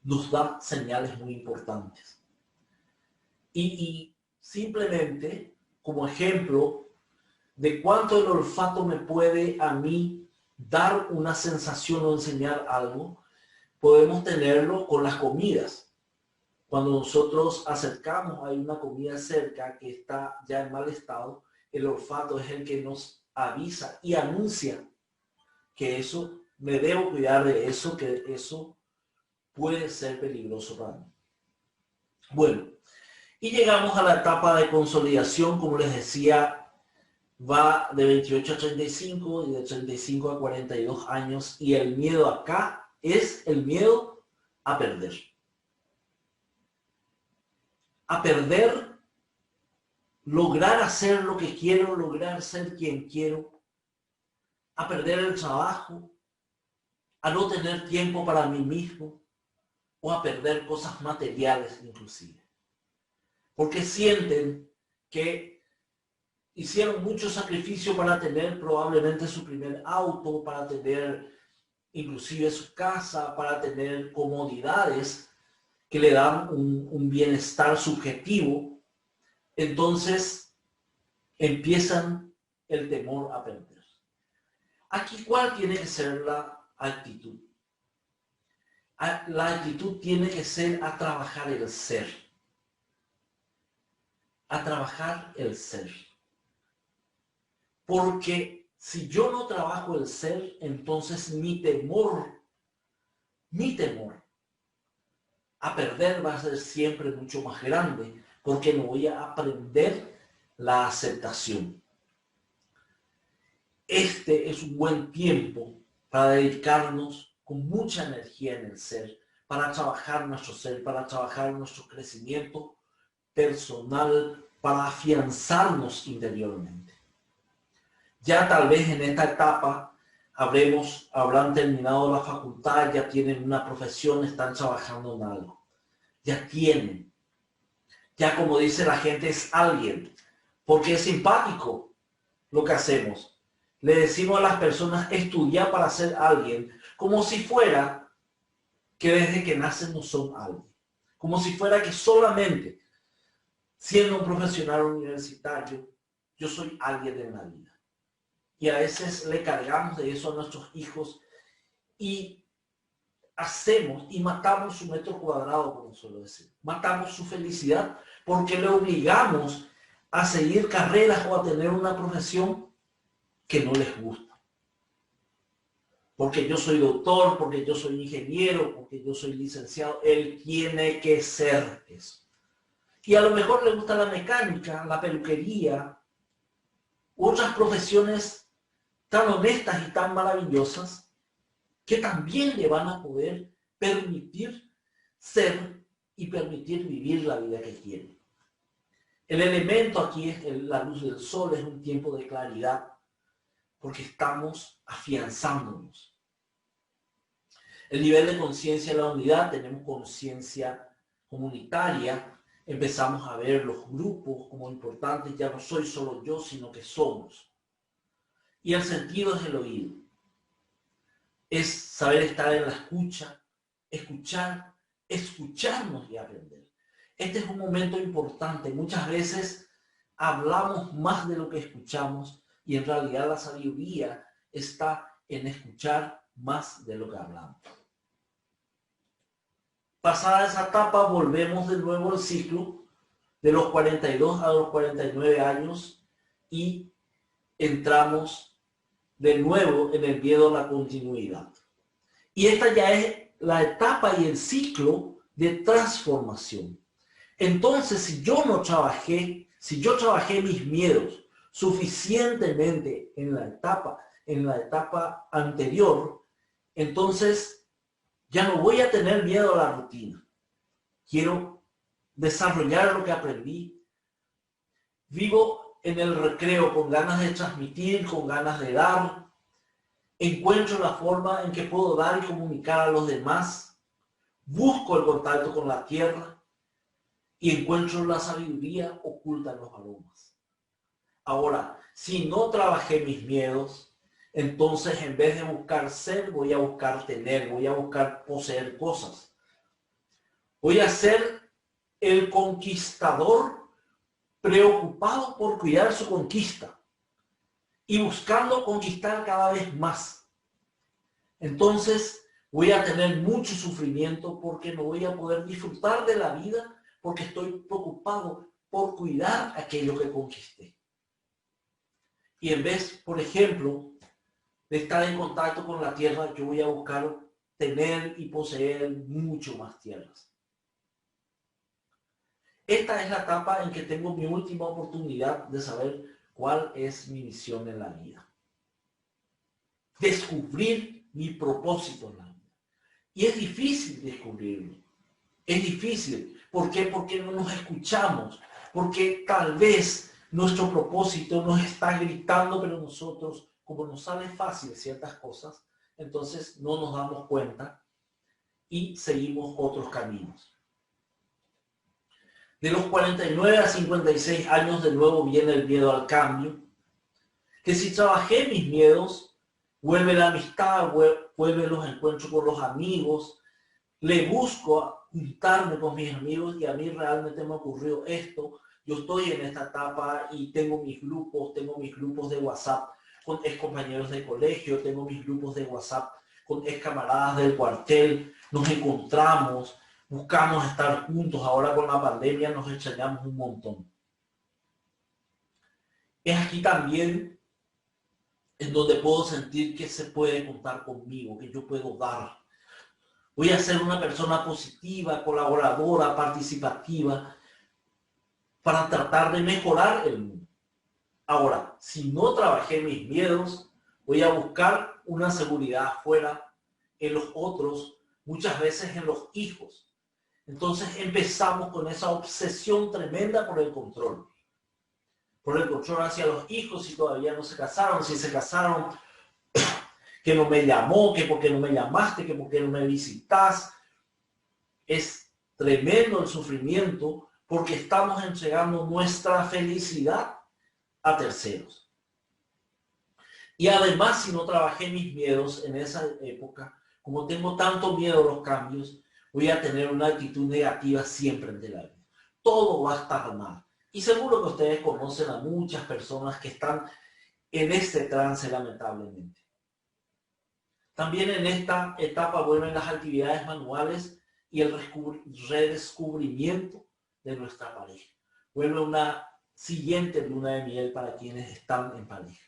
nos da señales muy importantes. Y simplemente, como ejemplo de cuánto el olfato me puede a mí dar una sensación o enseñar algo, podemos tenerlo con las comidas. Cuando nosotros acercamos, hay una comida cerca que está ya en mal estado, el olfato es el que nos avisa y anuncia que eso, me debo cuidar de eso, que eso puede ser peligroso para mí. Bueno, y llegamos a la etapa de consolidación, como les decía, va de 28 a 35 y de 35 a 42 años y el miedo acá es el miedo a perder. A perder, lograr hacer lo que quiero, lograr ser quien quiero, a perder el trabajo, a no tener tiempo para mí mismo o a perder cosas materiales inclusive. porque sienten que hicieron mucho sacrificio para tener probablemente su primer auto, para tener inclusive su casa, para tener comodidades que le dan un bienestar subjetivo. Entonces empiezan el temor a perder. Aquí, ¿cuál tiene que ser la actitud? La actitud tiene que ser a trabajar el ser. A trabajar el ser. Porque si yo no trabajo el ser, entonces mi temor a perder va a ser siempre mucho más grande, porque no voy a aprender la aceptación. Este es un buen tiempo para dedicarnos con mucha energía en el ser, para trabajar nuestro ser, para trabajar nuestro crecimiento personal, para afianzarnos interiormente. Ya tal vez en esta etapa habrán terminado la facultad, ya tienen una profesión, están trabajando en algo. Ya tienen. Ya como dice la gente, es alguien. Porque es simpático lo que hacemos. Le decimos a las personas, estudiar para ser alguien, como si fuera que desde que nacen no son alguien. Como si fuera que solamente siendo un profesional universitario, yo soy alguien en la vida. Y a veces le cargamos de eso a nuestros hijos y hacemos y matamos su metro cuadrado, como suelo decir. Matamos su felicidad porque le obligamos a seguir carreras o a tener una profesión que no les gusta. Porque yo soy doctor, porque yo soy ingeniero, porque yo soy licenciado, él tiene que ser eso. Y a lo mejor le gusta la mecánica, la peluquería, otras profesiones tan honestas y tan maravillosas que también le van a poder permitir ser y permitir vivir la vida que quiere. El elemento aquí es la luz del sol, es un tiempo de claridad, porque estamos afianzándonos. El nivel de conciencia de la unidad, tenemos conciencia comunitaria, empezamos a ver los grupos como importantes, ya no soy solo yo, sino que somos. Y el sentido es el oído. Es saber estar en la escucha, escuchar, escucharnos y aprender. Este es un momento importante. Muchas veces hablamos más de lo que escuchamos y en realidad la sabiduría está en escuchar más de lo que hablamos. Pasada esa etapa, volvemos de nuevo al ciclo de los 42 a los 49 años y entramos de nuevo en el miedo a la continuidad. Y esta ya es la etapa y el ciclo de transformación. Entonces, si yo trabajé mis miedos suficientemente en la etapa anterior, entonces ya no voy a tener miedo a la rutina. Quiero desarrollar lo que aprendí. Vivo en el recreo con ganas de transmitir, con ganas de dar. Encuentro la forma en que puedo dar y comunicar a los demás. Busco el contacto con la tierra y encuentro la sabiduría oculta en los aromas. Ahora, si no trabajé mis miedos, entonces en vez de buscar ser, voy a buscar tener, voy a buscar poseer cosas. Voy a ser el conquistador preocupado por cuidar su conquista y buscando conquistar cada vez más. Entonces voy a tener mucho sufrimiento porque no voy a poder disfrutar de la vida porque estoy preocupado por cuidar aquello que conquisté. Y en vez, por ejemplo, de estar en contacto con la tierra, yo voy a buscar tener y poseer mucho más tierras. Esta es la etapa en que tengo mi última oportunidad de saber cuál es mi misión en la vida. Descubrir mi propósito en la vida. Y es difícil descubrirlo. Es difícil. ¿Por qué? Porque no nos escuchamos. Porque tal vez nuestro propósito nos está gritando, pero nosotros, como nos sale fácil ciertas cosas, entonces no nos damos cuenta y seguimos otros caminos. De los 49 a 56 años de nuevo viene el miedo al cambio. Que si trabajé mis miedos, vuelve la amistad, vuelve los encuentros con los amigos. Le busco juntarme con mis amigos y a mí realmente me ocurrió esto. Yo estoy en esta etapa y tengo mis grupos de WhatsApp con ex compañeros de colegio, tengo mis grupos de WhatsApp con ex camaradas del cuartel, nos encontramos, buscamos estar juntos. Ahora con la pandemia nos extrañamos un montón. Es aquí también en donde puedo sentir que se puede contar conmigo, que yo puedo dar. Voy a ser una persona positiva, colaboradora, participativa, para tratar de mejorar el mundo. Ahora, si no trabajé mis miedos, voy a buscar una seguridad afuera, en los otros, muchas veces en los hijos. Entonces empezamos con esa obsesión tremenda por el control. Por el control hacia los hijos, si todavía no se casaron, si se casaron, que no me llamó, que por qué no me llamaste, que por qué no me visitas. Es tremendo el sufrimiento porque estamos entregando nuestra felicidad a terceros. Y además, si no trabajé mis miedos en esa época, como tengo tanto miedo a los cambios, voy a tener una actitud negativa siempre ante la vida. Todo va a estar mal. Y seguro que ustedes conocen a muchas personas que están en este trance, lamentablemente. También en esta etapa vuelven las actividades manuales y el redescubrimiento de nuestra pareja. Vuelve una siguiente luna de miel para quienes están en pareja.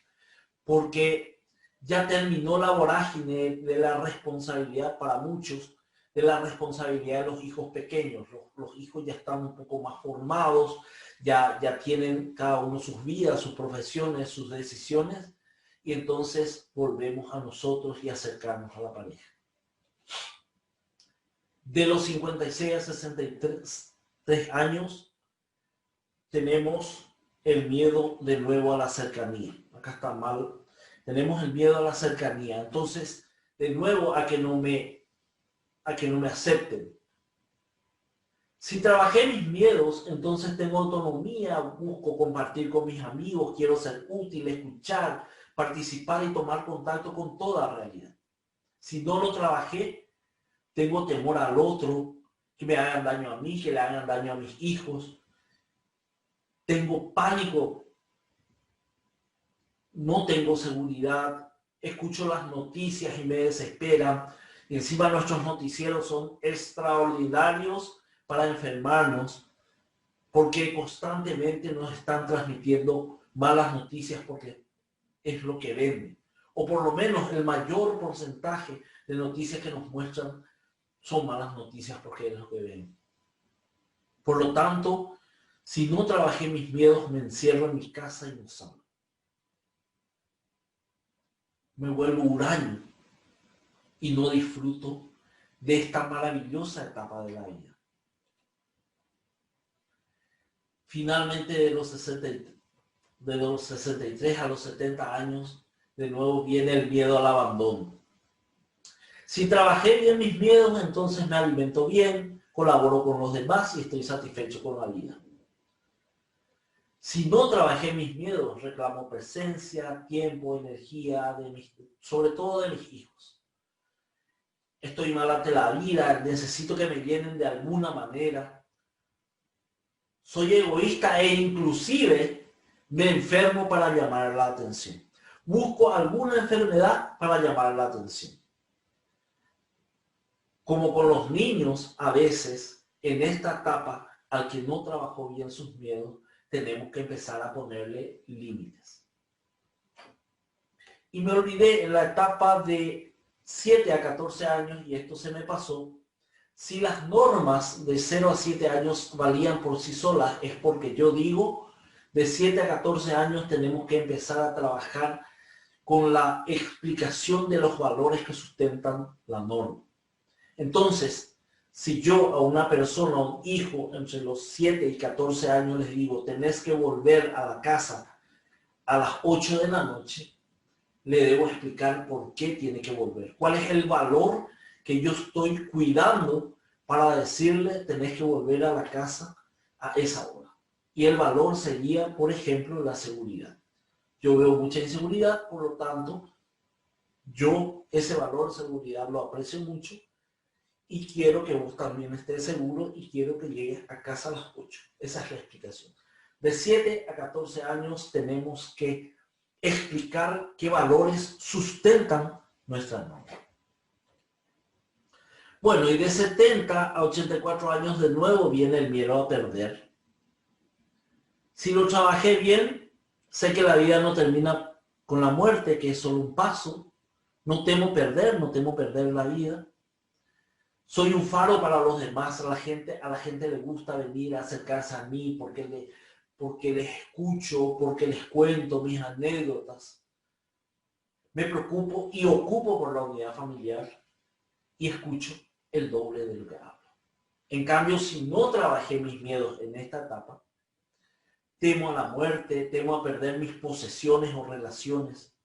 Porque ya terminó la vorágine de la responsabilidad para muchos, de la responsabilidad de los hijos pequeños. Los hijos ya están un poco más formados, ya tienen cada uno sus vidas, sus profesiones, sus decisiones, y entonces volvemos a nosotros y acercarnos a la pareja. De los 56 a 63 años, tenemos el miedo de nuevo a la cercanía. Acá está mal. Tenemos el miedo a la cercanía. Entonces, de nuevo, a que no me acepten. Si trabajé mis miedos, entonces tengo autonomía, busco compartir con mis amigos, quiero ser útil, escuchar, participar y tomar contacto con toda realidad. Si no lo trabajé, tengo temor al otro, que me hagan daño a mí, que le hagan daño a mis hijos. Tengo pánico, no tengo seguridad, escucho las noticias y me desesperan. Y encima nuestros noticieros son extraordinarios para enfermarnos, porque constantemente nos están transmitiendo malas noticias porque es lo que venden. O por lo menos el mayor porcentaje de noticias que nos muestran son malas noticias porque es lo que venden. Por lo tanto, si no trabajé mis miedos, me encierro en mi casa y no salgo. Me vuelvo huraño y no disfruto de esta maravillosa etapa de la vida. Finalmente, de los 63 a los 70 años, de nuevo viene el miedo al abandono. Si trabajé bien mis miedos, entonces me alimento bien, colaboro con los demás y estoy satisfecho con la vida. Si no trabajé mis miedos, reclamo presencia, tiempo, energía, sobre todo de mis hijos. Estoy mal ante la vida, necesito que me llenen de alguna manera. Soy egoísta e inclusive me enfermo para llamar la atención. Busco alguna enfermedad para llamar la atención. Como con los niños, a veces, en esta etapa, al que no trabajó bien sus miedos, tenemos que empezar a ponerle límites. Y me olvidé en la etapa de 7 a 14 años, y esto se me pasó, si las normas de 0 a 7 años valían por sí solas, es porque yo digo, de 7 a 14 años tenemos que empezar a trabajar con la explicación de los valores que sustentan la norma. Entonces, si yo a una persona, a un hijo entre los 7 y 14 años les digo, tenés que volver a la casa a las 8 de la noche, le debo explicar por qué tiene que volver. ¿Cuál es el valor que yo estoy cuidando para decirle, tenés que volver a la casa a esa hora. Y el valor sería, por ejemplo, la seguridad. Yo veo mucha inseguridad, por lo tanto, yo ese valor de seguridad lo aprecio mucho y quiero que vos también estés seguro y quiero que llegues a casa a las 8. Esa es la explicación. De 7 a 14 años tenemos que explicar qué valores sustentan nuestra norma. Bueno, y de 70 a 84 años de nuevo viene el miedo a perder. Si lo trabajé bien, sé que la vida no termina con la muerte, que es solo un paso. No temo perder la vida. Soy un faro para los demás. A la gente le gusta venir a acercarse a mí porque les escucho, porque les cuento mis anécdotas. Me preocupo y ocupo por la unidad familiar y escucho el doble de lo que hablo. En cambio, si no trabajé mis miedos en esta etapa, temo a la muerte, temo a perder mis posesiones o relaciones,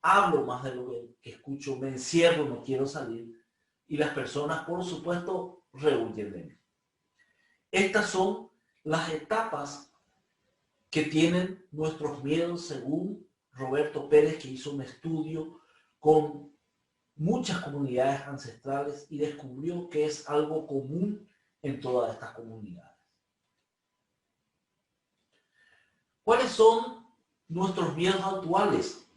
hablo más de lo que escucho, me encierro, no quiero salir y las personas, por supuesto, rehuyen de mí. Estas son las etapas que tienen nuestros miedos según Roberto Pérez, que hizo un estudio con muchas comunidades ancestrales y descubrió que es algo común en todas estas comunidades. ¿Cuáles son nuestros miedos actuales?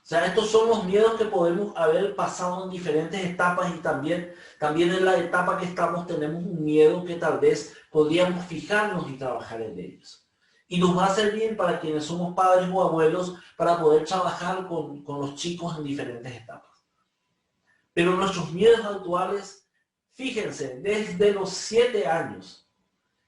O sea, estos son los miedos que podemos haber pasado en diferentes etapas y también en la etapa que estamos tenemos un miedo que tal vez podríamos fijarnos y trabajar en ellos. Y nos va a servir para quienes somos padres o abuelos para poder trabajar con los chicos en diferentes etapas. Pero nuestros miedos actuales, fíjense, desde los 7 años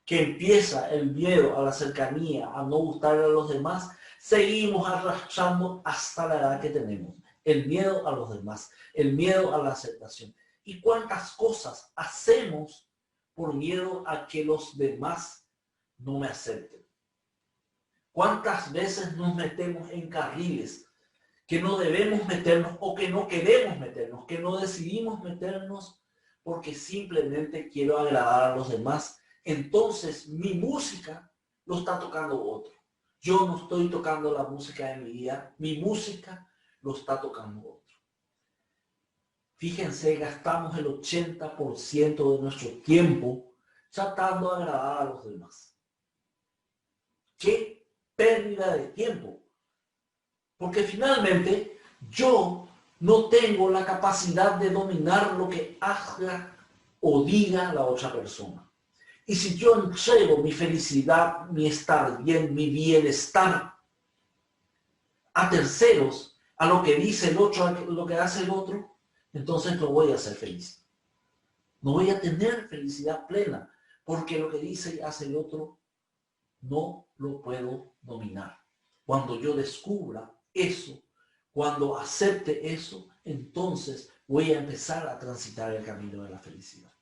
que empieza el miedo a la cercanía, a no gustarle a los demás, seguimos arrastrando hasta la edad que tenemos. El miedo a los demás, el miedo a la aceptación. ¿Y cuántas cosas hacemos por miedo a que los demás no me acepten? ¿Cuántas veces nos metemos en carriles que no debemos meternos o que no queremos meternos, que no decidimos meternos porque simplemente quiero agradar a los demás? Entonces mi música lo está tocando otro. Yo no estoy tocando la música de mi vida, mi música lo está tocando otro. Fíjense, gastamos el 80% de nuestro tiempo tratando de agradar a los demás. ¡Qué pérdida de tiempo! Porque finalmente yo no tengo la capacidad de dominar lo que haga o diga la otra persona. Y si yo entrego mi felicidad, mi estar bien, mi bienestar a terceros, a lo que dice el otro, a lo que hace el otro, entonces no voy a ser feliz. No voy a tener felicidad plena, porque lo que dice y hace el otro no lo puedo dominar. Cuando yo descubra eso, cuando acepte eso, entonces voy a empezar a transitar el camino de la felicidad.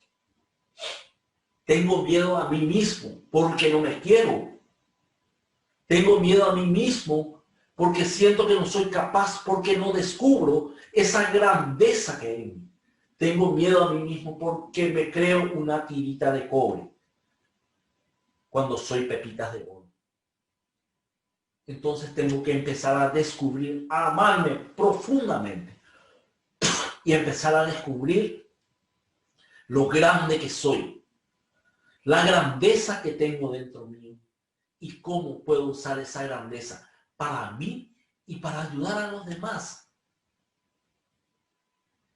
Tengo miedo a mí mismo porque no me quiero. Tengo miedo a mí mismo porque siento que no soy capaz, porque no descubro esa grandeza que hay en mí. Tengo miedo a mí mismo porque me creo una tirita de cobre cuando soy pepitas de oro. Entonces tengo que empezar a descubrir, a amarme profundamente y empezar a descubrir lo grande que soy. La grandeza que tengo dentro mío y cómo puedo usar esa grandeza para mí y para ayudar a los demás.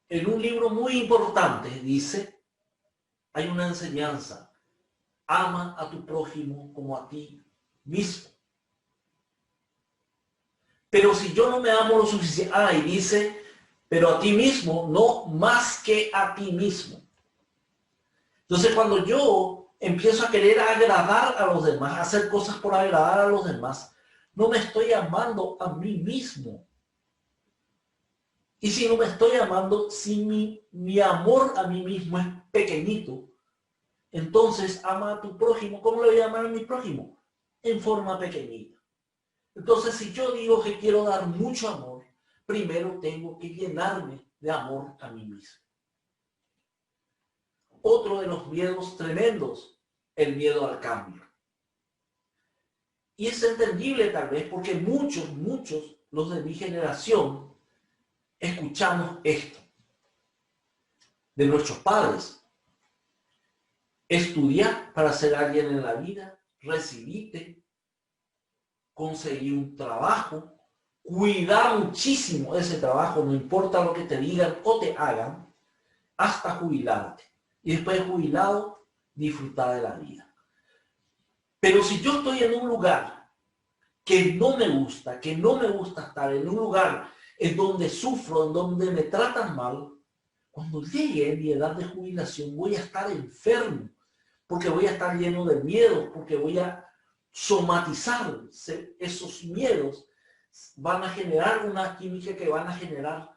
En un libro muy importante dice, hay una enseñanza, ama a tu prójimo como a ti mismo. Pero si yo no me amo lo suficiente, y dice, pero a ti mismo, no más que a ti mismo. Entonces cuando yo empiezo a querer agradar a los demás, hacer cosas por agradar a los demás, no me estoy amando a mí mismo. Y si no me estoy amando, si mi amor a mí mismo es pequeñito, entonces ama a tu prójimo. ¿Cómo le voy a amar a mi prójimo? En forma pequeñita. Entonces, si yo digo que quiero dar mucho amor, primero tengo que llenarme de amor a mí mismo. Otro de los miedos tremendos, el miedo al cambio. Y es entendible tal vez porque muchos, los de mi generación, escuchamos esto de nuestros padres. Estudiar para ser alguien en la vida, recibirte, conseguir un trabajo, cuidar muchísimo ese trabajo, no importa lo que te digan o te hagan, hasta jubilarte. Y después de jubilado, disfrutar de la vida. Pero si yo estoy en un lugar que no me gusta estar, en un lugar en donde sufro, en donde me tratan mal, cuando llegue mi edad de jubilación voy a estar enfermo, porque voy a estar lleno de miedo, porque voy a somatizar esos miedos, van a generar una química que van a generar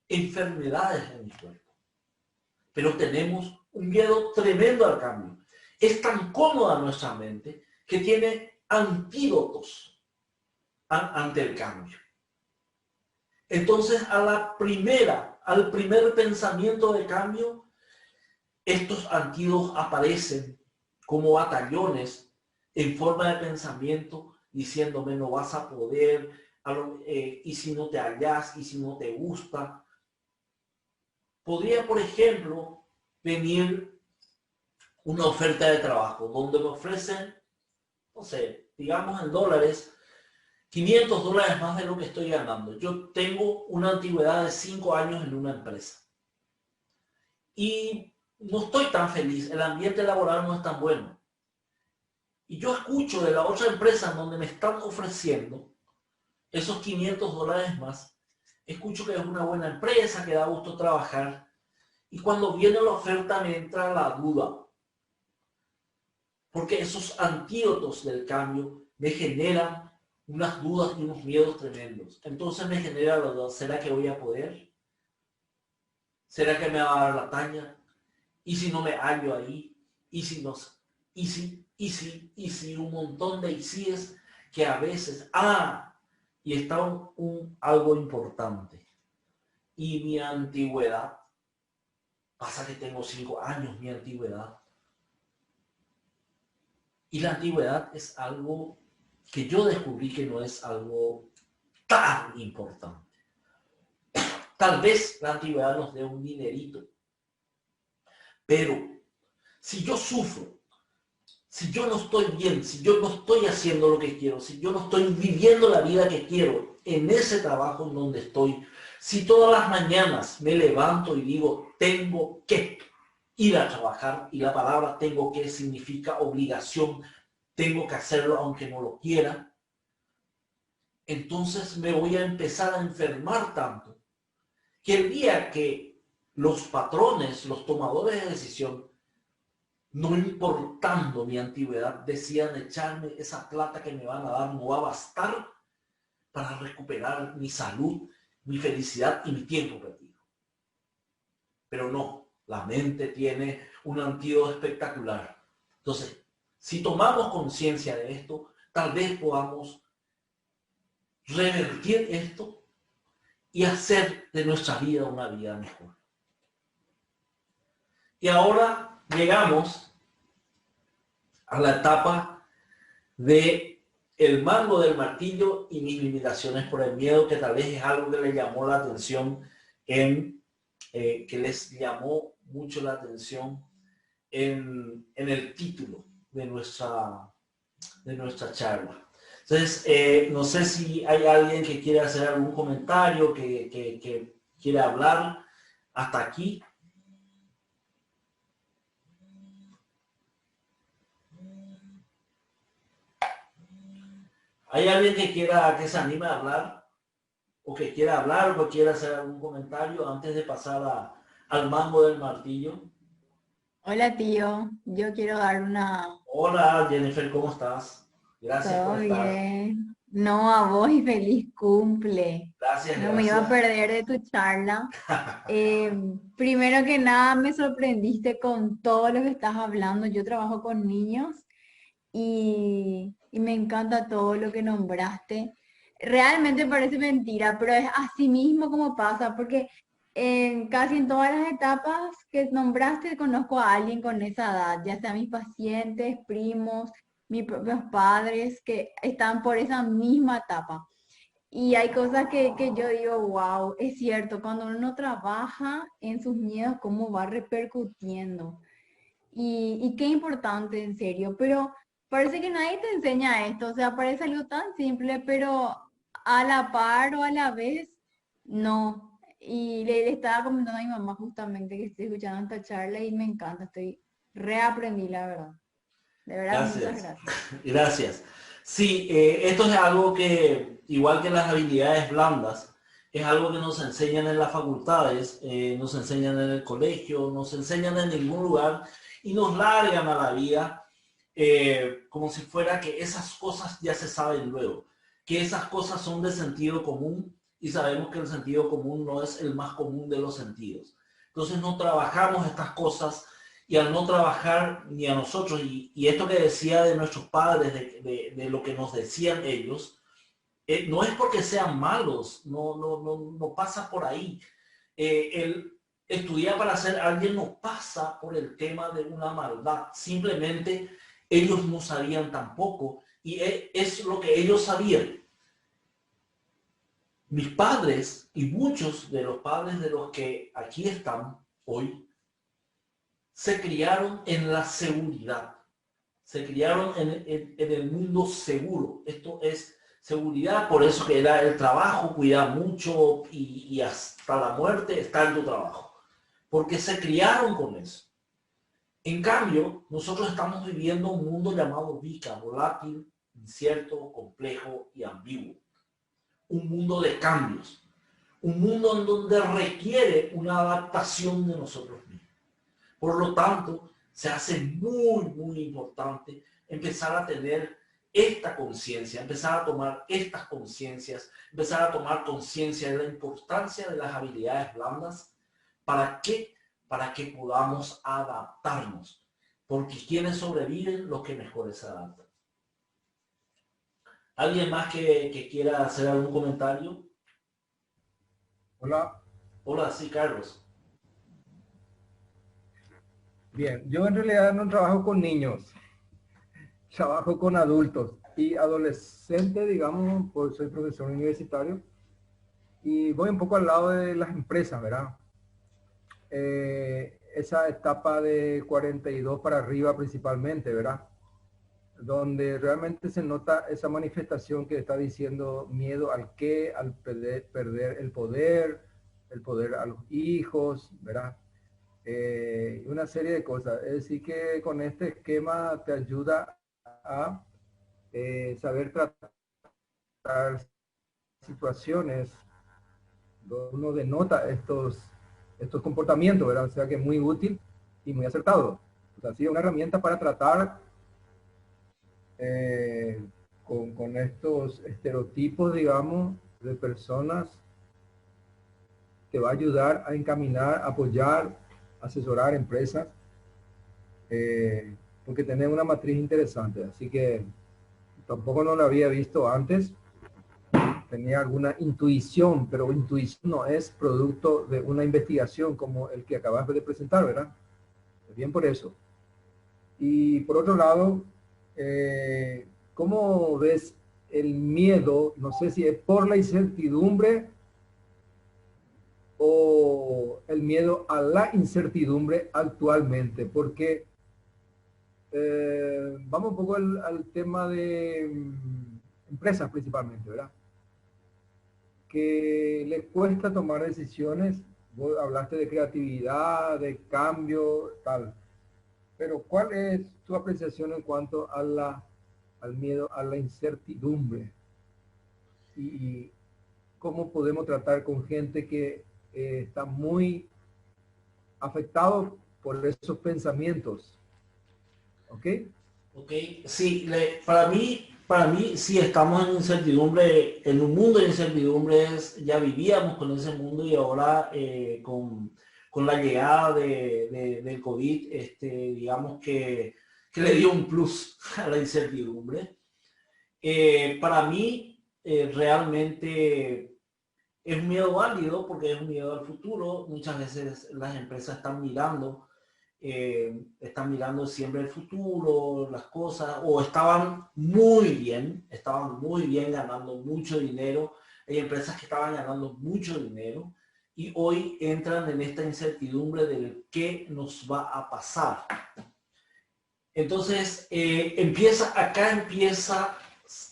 enfermedades en mi cuerpo. Pero tenemos un miedo tremendo al cambio. Es tan cómoda nuestra mente que tiene antídotos ante el cambio. Entonces, al primer pensamiento de cambio, estos antídotos aparecen como batallones en forma de pensamiento, diciéndome no vas a poder, y si no te hallas, y si no te gusta. Podría, por ejemplo, venir una oferta de trabajo donde me ofrecen, no sé, digamos en dólares, $500 más de lo que estoy ganando. Yo tengo una antigüedad de 5 años en una empresa. Y no estoy tan feliz, el ambiente laboral no es tan bueno. Y yo escucho de la otra empresa en donde me están ofreciendo esos $500 más, escucho que es una buena empresa, que da gusto trabajar. Y cuando viene la oferta me entra la duda. Porque esos antídotos del cambio me generan unas dudas y unos miedos tremendos. Entonces me genera la duda, ¿será que voy a poder? ¿Será que me va a dar la talla? ¿Y si no me hallo ahí? ¿Y si no? ¿Y si? Un montón de y síes que a veces... y está algo importante. Y mi antigüedad. Pasa que tengo 5 años, mi antigüedad. Y la antigüedad es algo que yo descubrí que no es algo tan importante. Tal vez la antigüedad nos dé un dinerito. Pero si yo sufro, si yo no estoy bien, si yo no estoy haciendo lo que quiero, si yo no estoy viviendo la vida que quiero en ese trabajo en donde estoy, si todas las mañanas me levanto y digo, tengo que ir a trabajar, y la palabra tengo que significa obligación, tengo que hacerlo aunque no lo quiera, entonces me voy a empezar a enfermar tanto que el día que los patrones, los tomadores de decisión, no importando mi antigüedad, decían echarme esa plata que me van a dar, no va a bastar para recuperar mi salud, mi felicidad y mi tiempo perdido. Pero no, la mente tiene un antídoto espectacular. Entonces, si tomamos conciencia de esto, tal vez podamos revertir esto y hacer de nuestra vida una vida mejor. Y ahora llegamos a la etapa de el mango del martillo y mis limitaciones por el miedo, que tal vez es algo que les llamó la atención que les llamó mucho la atención en el título de nuestra charla. Entonces, no sé si hay alguien que quiere hacer algún comentario, que quiere hablar hasta aquí. ¿Hay alguien que se anime a hablar? ¿O que quiera hablar o que quiera hacer algún comentario antes de pasar al mango del martillo? Hola tío, yo quiero dar una... Hola Jennifer, ¿cómo estás? Gracias Todo por estar. bien. No, a vos y feliz cumple. Gracias, No me iba a gracias. perder de tu charla. Primero que nada, me sorprendiste con todo lo que estás hablando. Yo trabajo con niños y me encanta todo lo que nombraste. Realmente parece mentira, pero es así mismo como pasa, porque casi en todas las etapas que nombraste conozco a alguien con esa edad, ya sea mis pacientes, primos, mis propios padres que están por esa misma etapa. Y hay cosas que yo digo, wow, es cierto, cuando uno trabaja en sus miedos, cómo va repercutiendo. Y qué importante, en serio, pero parece que nadie te enseña esto, o sea, parece algo tan simple, pero a la par o a la vez, no. Y le estaba comentando a mi mamá justamente que estoy escuchando esta charla y me encanta, estoy reaprendí, la verdad. De verdad, muchas Gracias. gracias. Gracias. Sí, esto es algo que, igual que las habilidades blandas, es algo que nos enseñan en las facultades, nos enseñan en el colegio, nos enseñan en ningún lugar y nos largan a la vida como si fuera que esas cosas ya se saben luego, que esas cosas son de sentido común y sabemos que el sentido común no es el más común de los sentidos. Entonces no trabajamos estas cosas y al no trabajar ni a nosotros, y esto que decía de nuestros padres, de lo que nos decían ellos, no es porque sean malos, no pasa por ahí. El estudiar para ser alguien no pasa por el tema de una maldad, simplemente ellos no sabían tampoco, y es lo que ellos sabían. Mis padres y muchos de los padres de los que aquí están hoy, se criaron en la seguridad, se criaron en el mundo seguro. Esto es seguridad, por eso que era el trabajo, cuidar mucho y hasta la muerte está en tu trabajo, porque se criaron con eso. En cambio, nosotros estamos viviendo un mundo llamado VICA, volátil, incierto, complejo y ambiguo. Un mundo de cambios, un mundo en donde requiere una adaptación de nosotros mismos. Por lo tanto, se hace muy importante empezar a tener esta conciencia, empezar a tomar estas conciencias, empezar a tomar conciencia de la importancia de las habilidades blandas. ¿Para qué? Para que podamos adaptarnos. Porque quienes sobreviven, los que mejores se adaptan. ¿Alguien más que quiera hacer algún comentario? Hola. Hola, sí, Carlos. Bien, yo en realidad no trabajo con niños, trabajo con adultos y adolescentes, digamos, pues soy profesor universitario y voy un poco al lado de las empresas, ¿verdad? Esa etapa de 42 para arriba principalmente, ¿verdad? Donde realmente se nota esa manifestación que está diciendo miedo al qué, al perder el poder a los hijos, ¿verdad? Una serie de cosas. Es decir que con este esquema te ayuda a saber tratar situaciones donde uno denota estos comportamientos, ¿verdad? O sea que es muy útil y muy acertado. O sea, ha sido una herramienta para tratar con estos estereotipos, digamos, de personas. Te va a ayudar a encaminar, apoyar, asesorar empresas, porque tenés una matriz interesante. Así que tampoco no lo había visto antes. Tenía alguna intuición, pero intuición no es producto de una investigación como el que acabas de presentar, ¿verdad? Bien por eso. Y por otro lado, ¿cómo ves el miedo? No sé si es por la incertidumbre o el miedo a la incertidumbre actualmente, porque vamos un poco al tema de empresas principalmente, ¿verdad? Que les cuesta tomar decisiones. Vos hablaste de creatividad, de cambio, tal. Pero ¿cuál es tu apreciación en cuanto a al miedo a la incertidumbre? Y cómo podemos tratar con gente que está muy afectado por esos pensamientos. ¿Ok? Ok, sí, para mí sí estamos en incertidumbre, en un mundo de incertidumbres, ya vivíamos con ese mundo y ahora con la llegada del COVID, digamos que le dio un plus a la incertidumbre. Para mí realmente es un miedo válido porque es un miedo al futuro. Muchas veces las empresas están mirando están mirando siempre el futuro, las cosas, o estaban muy bien, ganando mucho dinero. Hay empresas que estaban ganando mucho dinero y hoy entran en esta incertidumbre del qué nos va a pasar. Entonces,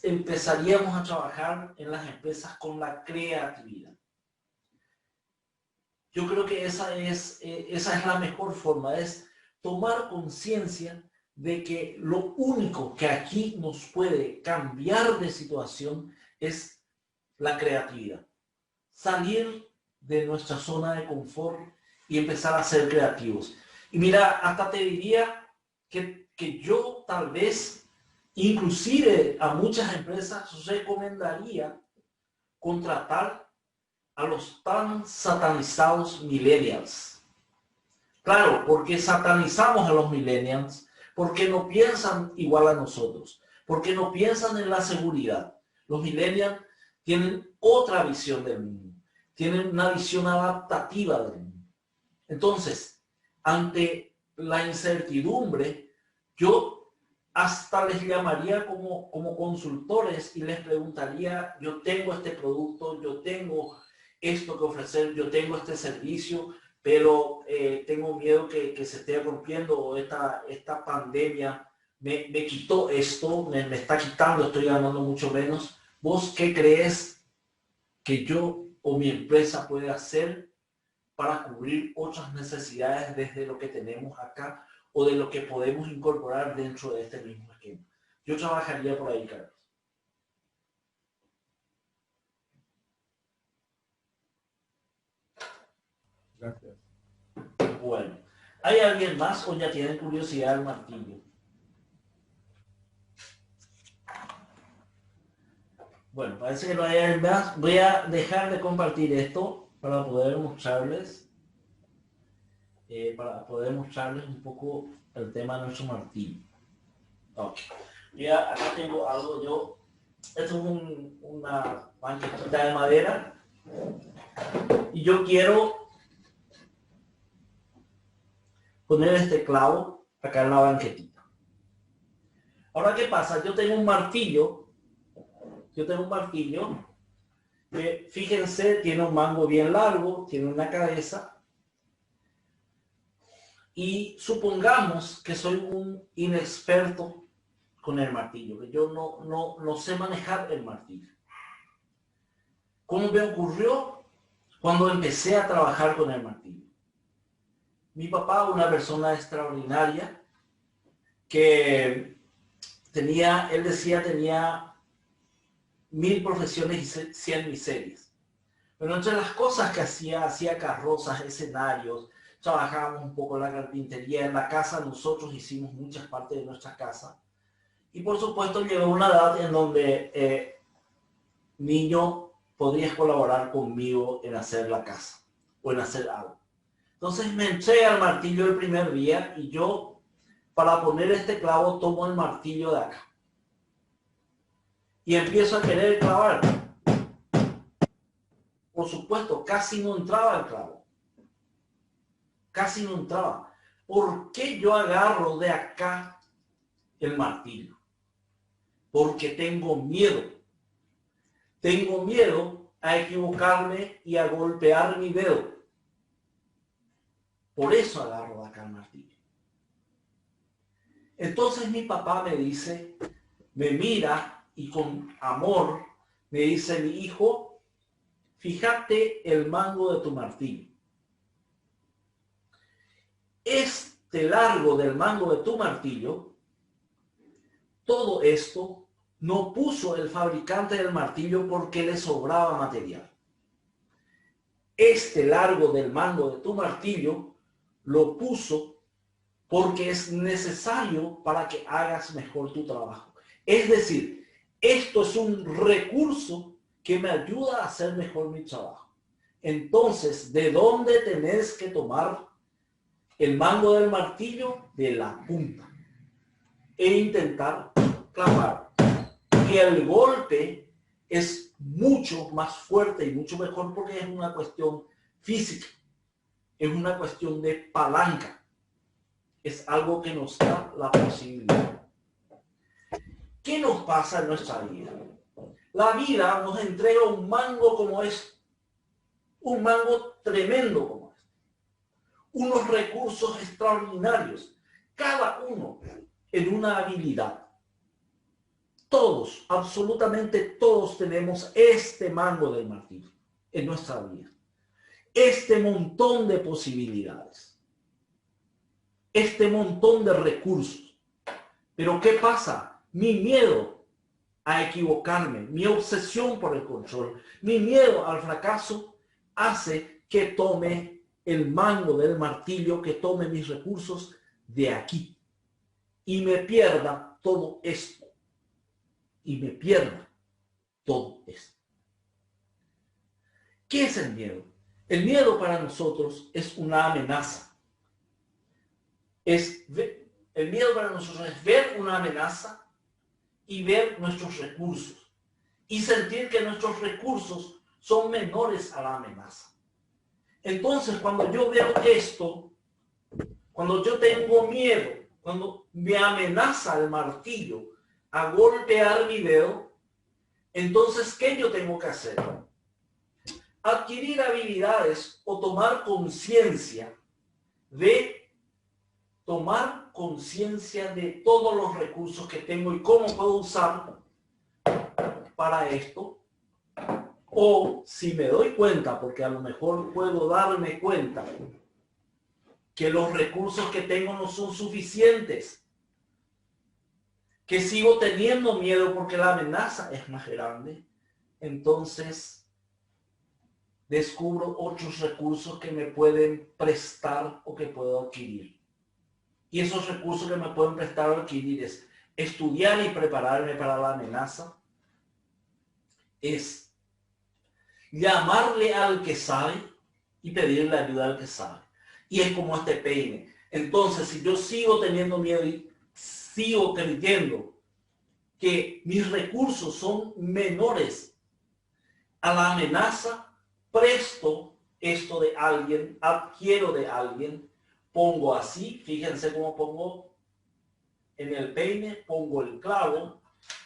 empezaríamos a trabajar en las empresas con la creatividad. Yo creo que esa es la mejor forma, es tomar conciencia de que lo único que aquí nos puede cambiar de situación es la creatividad. Salir de nuestra zona de confort y empezar a ser creativos. Y mira, hasta te diría que yo tal vez, inclusive a muchas empresas, recomendaría contratar a los tan satanizados millennials. Claro, porque satanizamos a los millennials, porque no piensan igual a nosotros, porque no piensan en la seguridad. Los millennials tienen otra visión del mundo, tienen una visión adaptativa del mundo. Entonces, ante la incertidumbre, yo hasta les llamaría como consultores y les preguntaría, yo tengo este producto, yo tengo esto que ofrecer, yo tengo este servicio, pero tengo miedo que se esté rompiendo, o esta pandemia me quitó esto, me está quitando, estoy ganando mucho menos. ¿Vos qué crees que yo o mi empresa puede hacer para cubrir otras necesidades desde lo que tenemos acá o de lo que podemos incorporar dentro de este mismo esquema? Yo trabajaría por ahí, Carlos. Gracias. Bueno, ¿hay alguien más o ya tienen curiosidad del martillo? Bueno, parece que no hay alguien más. Voy a dejar de compartir esto para poder mostrarles un poco el tema de nuestro martillo. Ok. Ya acá tengo algo esto es una banquetita de madera y yo quiero poner este clavo acá en la banquetita. Ahora, ¿qué pasa? Yo tengo un martillo que, fíjense, tiene un mango bien largo, tiene una cabeza, y supongamos que soy un inexperto con el martillo, que yo no sé manejar el martillo. ¿Cómo me ocurrió cuando empecé a trabajar con el martillo? Mi papá, una persona extraordinaria, que tenía 1000 profesiones y 100 miserias. Pero entre las cosas que hacía carrozas, escenarios, trabajábamos un poco en la carpintería, en la casa nosotros hicimos muchas partes de nuestra casa. Y por supuesto llegó una edad en donde, niño, podrías colaborar conmigo en hacer la casa o en hacer algo. Entonces me entré al martillo el primer día y yo, para poner este clavo, tomo el martillo de acá. Y empiezo a querer clavar. Por supuesto, casi no entraba el clavo. Casi no entraba. ¿Por qué yo agarro de acá el martillo? Porque tengo miedo. Tengo miedo a equivocarme y a golpear mi dedo. Por eso agarro de acá el martillo. Entonces mi papá me dice, me mira y con amor me dice, mi hijo, fíjate el mango de tu martillo. Este largo del mango de tu martillo, todo esto no puso el fabricante del martillo porque le sobraba material. Este largo del mango de tu martillo lo puso porque es necesario para que hagas mejor tu trabajo. Es decir, esto es un recurso que me ayuda a hacer mejor mi trabajo. Entonces, ¿de dónde tenés que tomar el mango del martillo? De la punta. E intentar clavar. Y el golpe es mucho más fuerte y mucho mejor porque es una cuestión física. Es una cuestión de palanca. es algo que nos da la posibilidad. ¿Qué nos pasa en nuestra vida? La vida nos entrega un mango como este, un mango tremendo como este, unos recursos extraordinarios, cada uno en una habilidad. Todos, absolutamente todos tenemos este mango del martillo en nuestra vida. Este montón de posibilidades. Este montón de recursos. Pero ¿qué pasa? Mi miedo a equivocarme, mi obsesión por el control, mi miedo al fracaso hace que tome el mango del martillo, que tome mis recursos de aquí y me pierda todo esto. Y me pierda todo esto. ¿Qué es el miedo? El miedo para nosotros es una amenaza. El miedo para nosotros es ver una amenaza y ver nuestros recursos y sentir que nuestros recursos son menores a la amenaza. Entonces, cuando yo veo esto, cuando yo tengo miedo, cuando me amenaza el martillo a golpear mi dedo, entonces, ¿qué yo tengo que hacer? Adquirir habilidades o tomar conciencia de todos los recursos que tengo y cómo puedo usar para esto. O si me doy cuenta, porque a lo mejor puedo darme cuenta que los recursos que tengo no son suficientes, que sigo teniendo miedo porque la amenaza es más grande, entonces descubro otros recursos que me pueden prestar o que puedo adquirir. Y esos recursos que me pueden prestar o adquirir es estudiar y prepararme para la amenaza, es llamarle al que sabe y pedirle ayuda al que sabe. Y es como este peine. Entonces, si yo sigo teniendo miedo y sigo creyendo que mis recursos son menores a la amenaza, presto esto de alguien, adquiero de alguien, pongo así, fíjense cómo pongo en el peine, pongo el clavo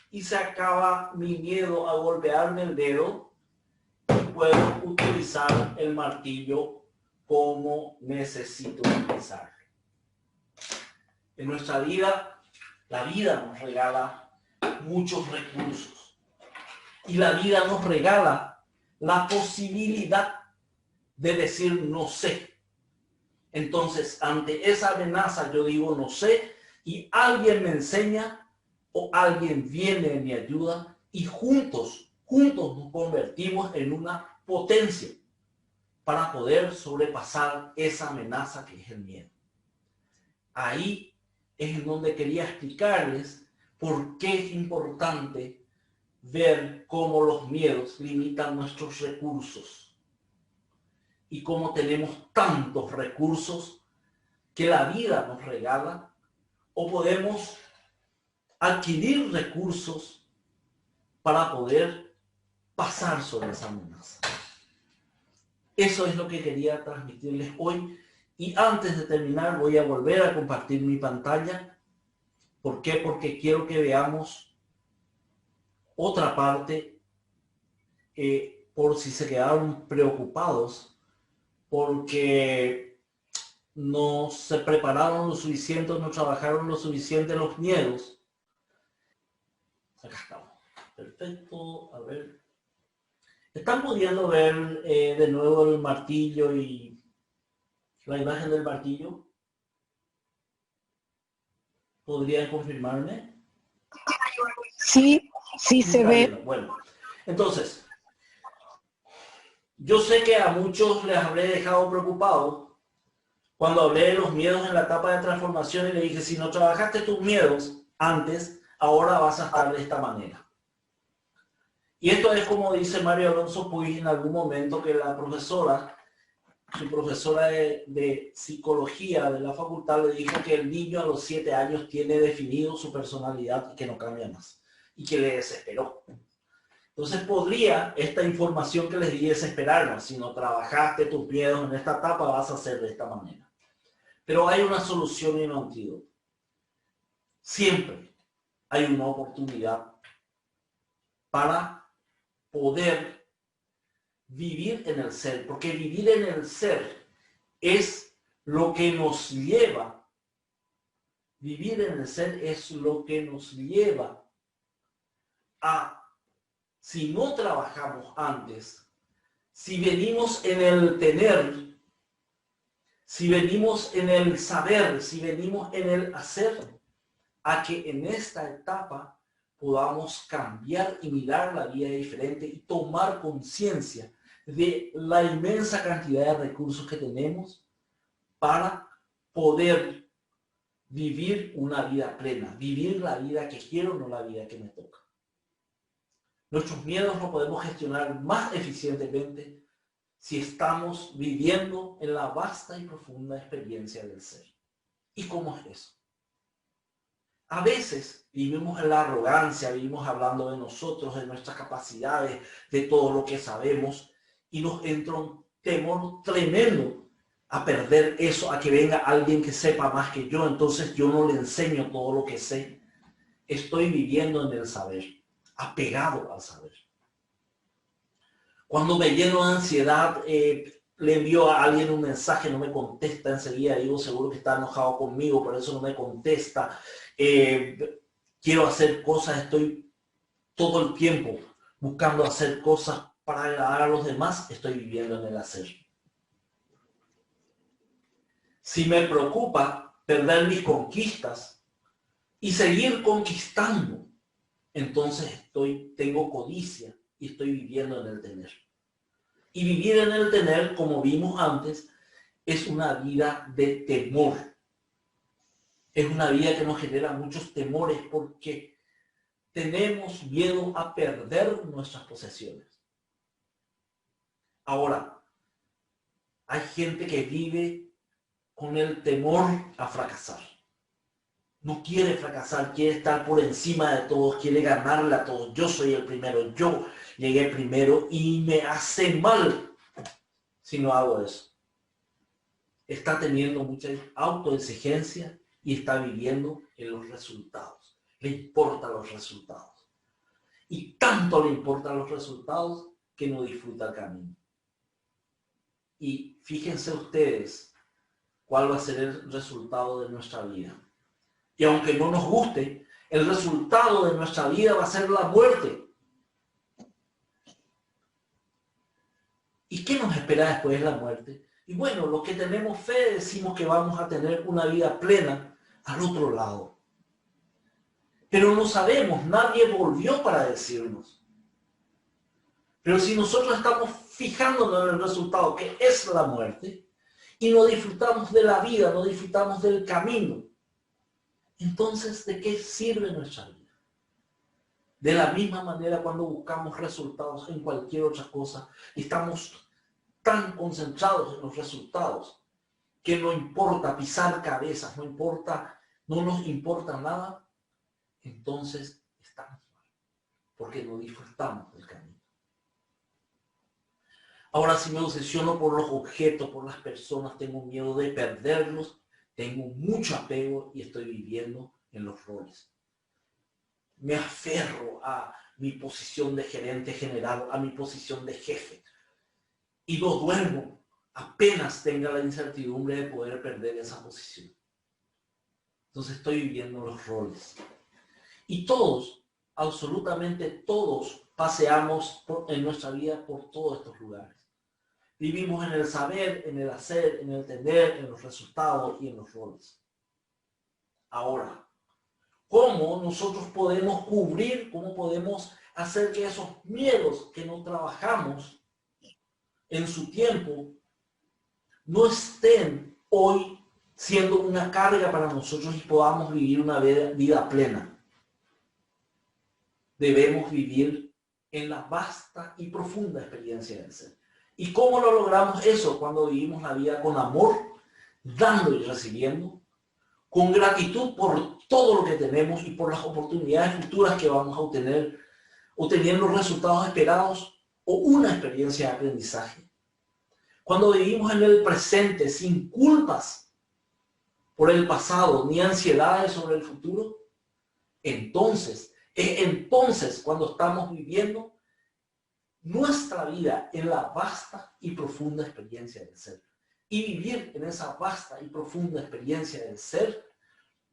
y se acaba mi miedo a golpearme el dedo y puedo utilizar el martillo como necesito utilizarlo. En nuestra vida, la vida nos regala muchos recursos y la vida nos regala la posibilidad de decir no sé. Entonces, ante esa amenaza yo digo no sé y alguien me enseña o alguien viene en mi ayuda y juntos nos convertimos en una potencia para poder sobrepasar esa amenaza que es el miedo. Ahí es en donde quería explicarles por qué es importante ver cómo los miedos limitan nuestros recursos y cómo tenemos tantos recursos que la vida nos regala o podemos adquirir recursos para poder pasar sobre esa amenaza. Eso es lo que quería transmitirles hoy y antes de terminar voy a volver a compartir mi pantalla. ¿Por qué? Porque quiero que veamos otra parte, por si se quedaron preocupados, porque no se prepararon lo suficiente, no trabajaron lo suficiente los miedos. Acá estamos. Perfecto. A ver. ¿Están pudiendo ver de nuevo el martillo y la imagen del martillo? ¿Podrían confirmarme? Sí, sí se ve. Bueno, entonces, yo sé que a muchos les habré dejado preocupados cuando hablé de los miedos en la etapa de transformación y le dije, si no trabajaste tus miedos antes, ahora vas a estar de esta manera. Y esto es como dice Mario Alonso Puig en algún momento que la profesora, su profesora de psicología de la facultad le dijo que el niño a los 7 años tiene definido su personalidad y que no cambia más. Y que le desesperó. Entonces podría esta información que les di desesperarnos. Si no trabajaste tus miedos en esta etapa, vas a hacer de esta manera. Pero hay una solución y un antídoto. Siempre hay una oportunidad para poder vivir en el ser, porque vivir en el ser es lo que nos lleva, vivir en el ser es lo que nos lleva a, si no trabajamos antes, si venimos en el tener, si venimos en el saber, si venimos en el hacer, a que en esta etapa podamos cambiar y mirar la vida diferente y tomar conciencia de la inmensa cantidad de recursos que tenemos para poder vivir una vida plena, vivir la vida que quiero, no la vida que me toca. Nuestros miedos los podemos gestionar más eficientemente si estamos viviendo en la vasta y profunda experiencia del ser. ¿Y cómo es eso? A veces vivimos en la arrogancia, vivimos hablando de nosotros, de nuestras capacidades, de todo lo que sabemos, y nos entra un temor tremendo a perder eso, a que venga alguien que sepa más que yo, entonces yo no le enseño todo lo que sé. Estoy viviendo en el saber, apegado al saber. Cuando me lleno de ansiedad, le envío a alguien un mensaje, no me contesta enseguida, digo seguro que está enojado conmigo, por eso no me contesta. Quiero hacer cosas, estoy todo el tiempo buscando hacer cosas para agradar a los demás, estoy viviendo en el hacer. Si me preocupa perder mis conquistas y seguir conquistando, entonces tengo codicia y estoy viviendo en el tener. Y vivir en el tener, como vimos antes, es una vida de temor. Es una vida que nos genera muchos temores porque tenemos miedo a perder nuestras posesiones. Ahora, hay gente que vive con el temor a fracasar. No quiere fracasar, quiere estar por encima de todos, quiere ganarle a todos. Yo soy el primero, yo llegué primero y me hace mal si no hago eso. Está teniendo mucha autoexigencia y está viviendo en los resultados. Le importan los resultados. Y tanto le importan los resultados que no disfruta el camino. Y fíjense ustedes cuál va a ser el resultado de nuestra vida. Y aunque no nos guste, el resultado de nuestra vida va a ser la muerte. ¿Y qué nos espera después de la muerte? Y bueno, los que tenemos fe decimos que vamos a tener una vida plena al otro lado. Pero no sabemos, nadie volvió para decirnos. Pero si nosotros estamos fijándonos en el resultado, que es la muerte, y no disfrutamos de la vida, no disfrutamos del camino, entonces, ¿de qué sirve nuestra vida? De la misma manera, cuando buscamos resultados en cualquier otra cosa, estamos tan concentrados en los resultados que no importa pisar cabezas, no nos importa nada, entonces estamos mal, porque no disfrutamos del camino. Ahora, si me obsesiono por los objetos, por las personas, tengo miedo de perderlos, tengo mucho apego y estoy viviendo en los roles. Me aferro a mi posición de gerente general, a mi posición de jefe. Y no duermo apenas tenga la incertidumbre de poder perder esa posición. Entonces estoy viviendo los roles. Y todos, absolutamente todos, paseamos en nuestra vida por todos estos lugares. Vivimos en el saber, en el hacer, en el tener, en los resultados y en los roles. Ahora, ¿cómo nosotros podemos cubrir, cómo podemos hacer que esos miedos que no trabajamos en su tiempo no estén hoy siendo una carga para nosotros y podamos vivir una vida plena? Debemos vivir en la vasta y profunda experiencia del ser. ¿Y cómo lo logramos eso? Cuando vivimos la vida con amor, dando y recibiendo, con gratitud por todo lo que tenemos y por las oportunidades futuras que vamos a obtener, obteniendo los resultados esperados o una experiencia de aprendizaje. Cuando vivimos en el presente sin culpas, por el pasado, ni ansiedades sobre el futuro, entonces, es entonces cuando estamos viviendo nuestra vida en la vasta y profunda experiencia del ser. Y vivir en esa vasta y profunda experiencia del ser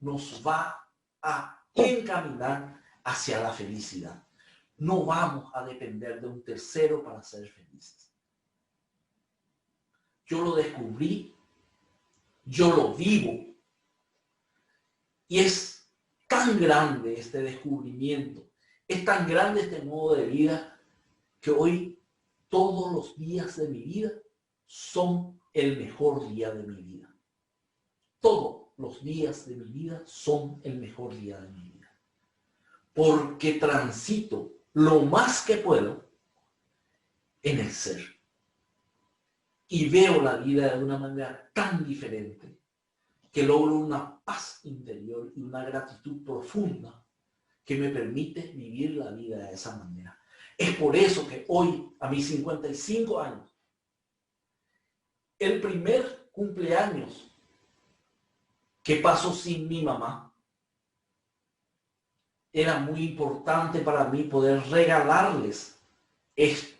nos va a encaminar hacia la felicidad. No vamos a depender de un tercero para ser felices. Yo lo descubrí, yo lo vivo, y es tan grande este descubrimiento, es tan grande este modo de vida, que hoy todos los días de mi vida son el mejor día de mi vida. Todos los días de mi vida son el mejor día de mi vida. Porque transito lo más que puedo en el ser. Y veo la vida de una manera tan diferente que logro una paz interior y una gratitud profunda que me permite vivir la vida de esa manera. Es por eso que hoy, a mis 55 años, el primer cumpleaños que paso sin mi mamá, era muy importante para mí poder regalarles esto,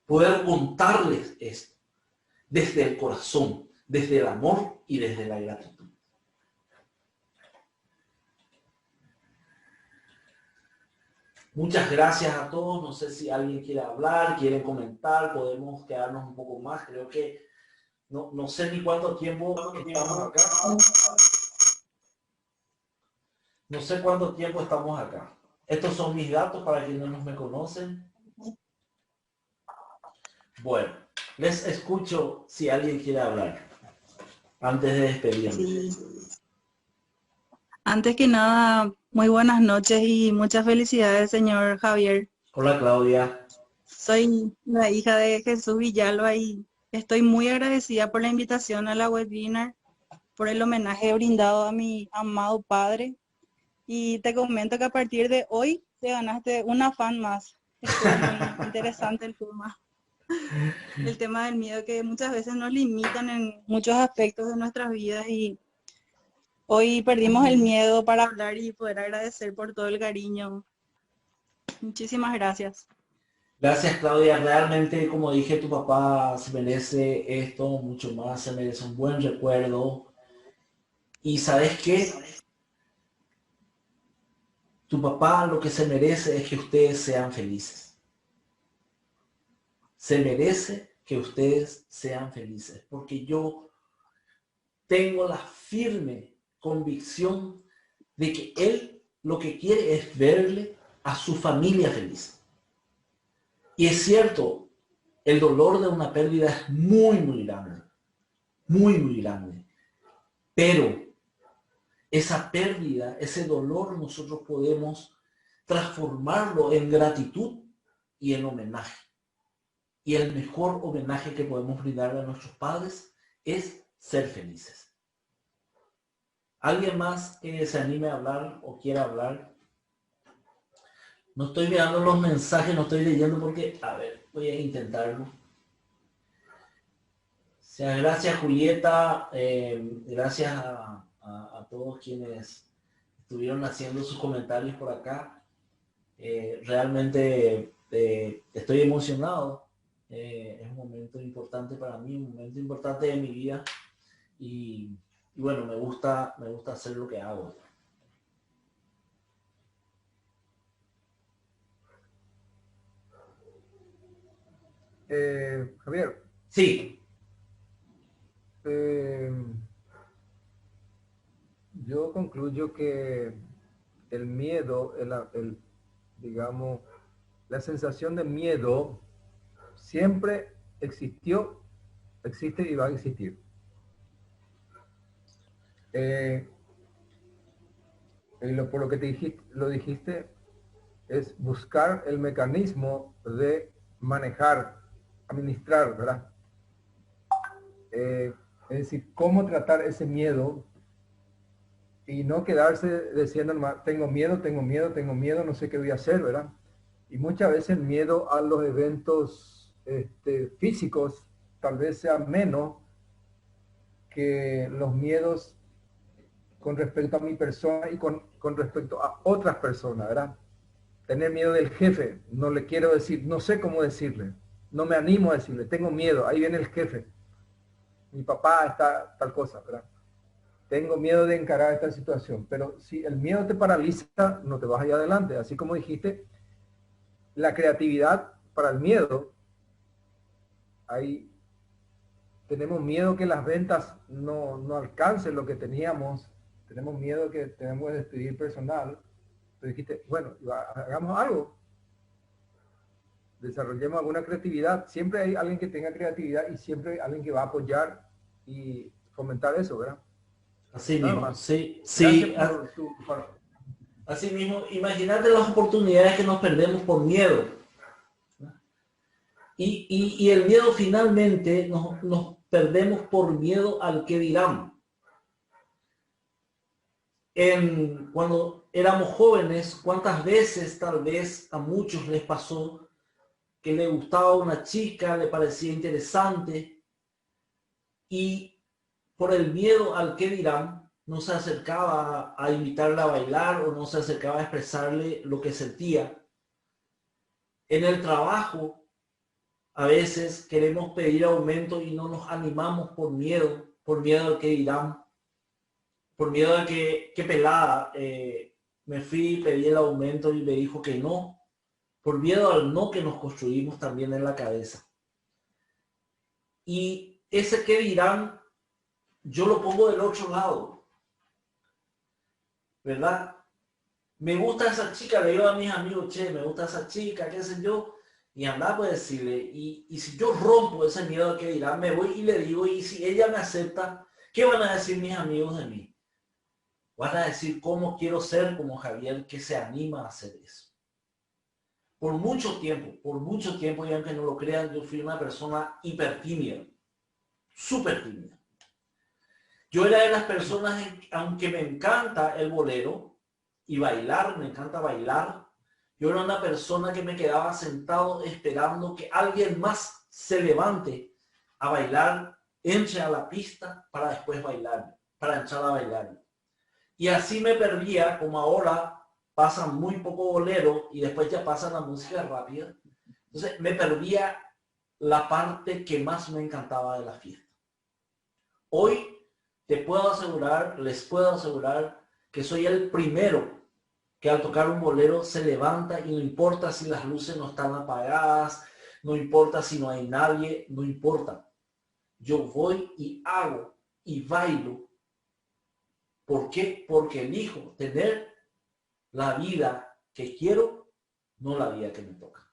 poder contarles esto, desde el corazón, desde el amor y desde la gratitud. Muchas gracias a todos. No sé si alguien quiere hablar, quiere comentar, podemos quedarnos un poco más. Creo que no sé ni cuánto tiempo estamos acá. No sé cuánto tiempo estamos acá. Estos son mis datos para quienes no me conocen. Bueno, les escucho si alguien quiere hablar antes de despedirme. Sí. Antes que nada, muy buenas noches y muchas felicidades, señor Javier. Hola, Claudia. Soy la hija de Jesús Villalba y estoy muy agradecida por la invitación a la webinar, por el homenaje brindado a mi amado padre. Y te comento que a partir de hoy te ganaste una fan más. Estuvo muy interesante el tema del miedo, que muchas veces nos limitan en muchos aspectos de nuestras vidas, y hoy perdimos el miedo para hablar y poder agradecer por todo el cariño. Muchísimas gracias. Gracias, Claudia. Realmente, como dije, tu papá se merece esto, mucho más, se merece un buen recuerdo. Y ¿sabes qué? Tu papá lo que se merece es que ustedes sean felices. Se merece que ustedes sean felices, porque yo tengo la firme convicción de que él lo que quiere es verle a su familia feliz. Y es cierto, el dolor de una pérdida es muy, muy grande. Muy, muy grande. Pero esa pérdida, ese dolor, nosotros podemos transformarlo en gratitud y en homenaje. Y el mejor homenaje que podemos brindarle a nuestros padres es ser felices. ¿Alguien más que se anime a hablar o quiera hablar? No estoy mirando los mensajes, no estoy leyendo porque, a ver, voy a intentarlo. O sea, gracias, Julieta, gracias a todos quienes estuvieron haciendo sus comentarios por acá. Realmente estoy emocionado. Es un momento importante para mí, un momento importante de mi vida. Y bueno, me gusta hacer lo que hago. Javier. Sí. Yo concluyo que el miedo, digamos, la sensación de miedo siempre existió, existe y va a existir. Por lo que lo dijiste, es buscar el mecanismo de manejar, administrar, ¿verdad? Es decir, cómo tratar ese miedo y no quedarse diciendo, tengo miedo, no sé qué voy a hacer, ¿verdad? Y muchas veces el miedo a los eventos físicos tal vez sea menos que los miedos con respecto a mi persona y con respecto a otras personas, ¿verdad? Tener miedo del jefe, no le quiero decir, no sé cómo decirle, no me animo a decirle, tengo miedo, ahí viene el jefe, mi papá está tal cosa, ¿verdad? Tengo miedo de encarar esta situación, pero si el miedo te paraliza, no te vas allá adelante. Así como dijiste, la creatividad para el miedo, ahí tenemos miedo que las ventas no alcancen lo que teníamos, tenemos miedo que tenemos que despedir personal. Tú dijiste, bueno, hagamos algo, desarrollemos alguna creatividad. Siempre hay alguien que tenga creatividad y siempre hay alguien que va a apoyar y fomentar eso, ¿verdad? Así Nada mismo, más. sí, sí. Gracias por tu parte. Así mismo, imagínate las oportunidades que nos perdemos por miedo. Y el miedo finalmente nos perdemos por miedo al que dirán. Cuando éramos jóvenes, ¿cuántas veces tal vez a muchos les pasó que le gustaba una chica, le parecía interesante y por el miedo al que dirán, no se acercaba a invitarla a bailar o no se acercaba a expresarle lo que sentía? En el trabajo, a veces queremos pedir aumento y no nos animamos por miedo al que dirán, por miedo a que pelada, me fui, pedí el aumento y me dijo que no, por miedo al no que nos construimos también en la cabeza. Y ese que dirán, yo lo pongo del otro lado, ¿verdad? Me gusta esa chica, le digo a mis amigos, che, me gusta esa chica, qué sé yo, y andaba pues decirle, y si yo rompo ese miedo que dirán, me voy y le digo, y si ella me acepta, ¿qué van a decir mis amigos de mí? Van a decir cómo quiero ser como Javier, que se anima a hacer eso. Por mucho tiempo, y aunque no lo crean, yo fui una persona hiper tímida, súper tímida. Yo era de las personas, aunque me encanta el bolero y bailar, me encanta bailar, yo era una persona que me quedaba sentado esperando que alguien más se levante a bailar, entre a la pista para después bailar, para entrar a bailar. Y así me perdía, como ahora pasan muy poco bolero y después ya pasa la música rápida. Entonces me perdía la parte que más me encantaba de la fiesta. Hoy les puedo asegurar que soy el primero que al tocar un bolero se levanta y no importa si las luces no están apagadas, no importa si no hay nadie, no importa. Yo voy y hago y bailo. ¿Por qué? Porque elijo tener la vida que quiero, no la vida que me toca.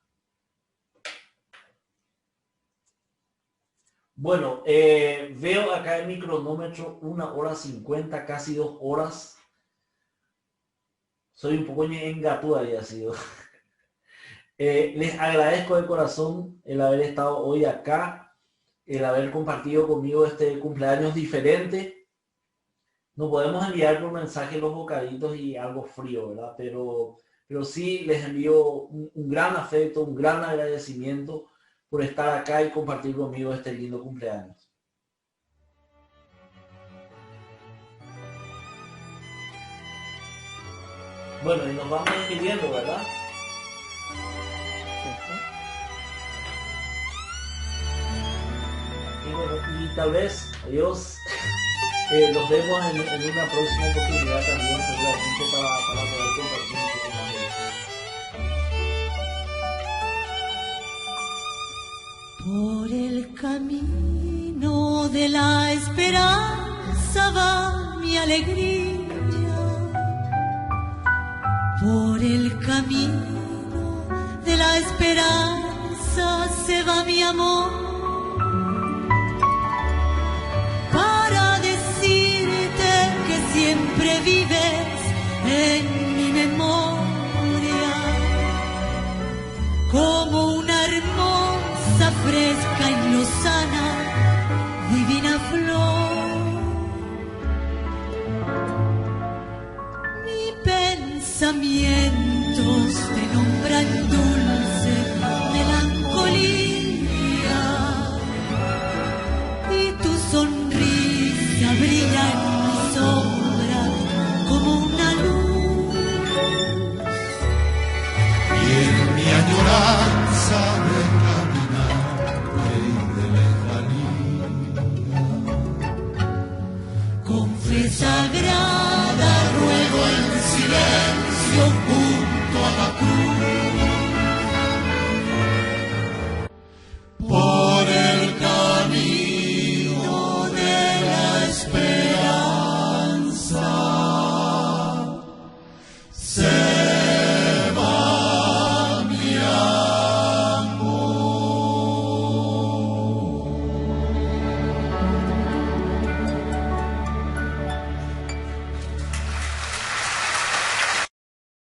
Bueno, veo acá en mi cronómetro 1:50, casi 2 horas. Soy un poco engatúa había sido. Les agradezco de corazón el haber estado hoy acá, el haber compartido conmigo este cumpleaños diferente. No podemos enviar por mensaje los bocaditos y algo frío, ¿verdad? Pero sí les envío un gran afecto, un gran agradecimiento por estar acá y compartir conmigo este lindo cumpleaños. Bueno, y nos vamos despidiendo, ¿verdad? Y bueno, y tal vez, adiós. Los vemos en una próxima oportunidad también, seguramente, para poder compartir un poco más de eso. Por el camino de la esperanza va mi alegría. Por el camino de la esperanza se va mi amor. Siempre vives en mi memoria como una hermosa, fresca y lozana, divina flor. Mi pensamiento te nombra en dulce melancolía y tu sonrisa brilla en mi sombra sagrado.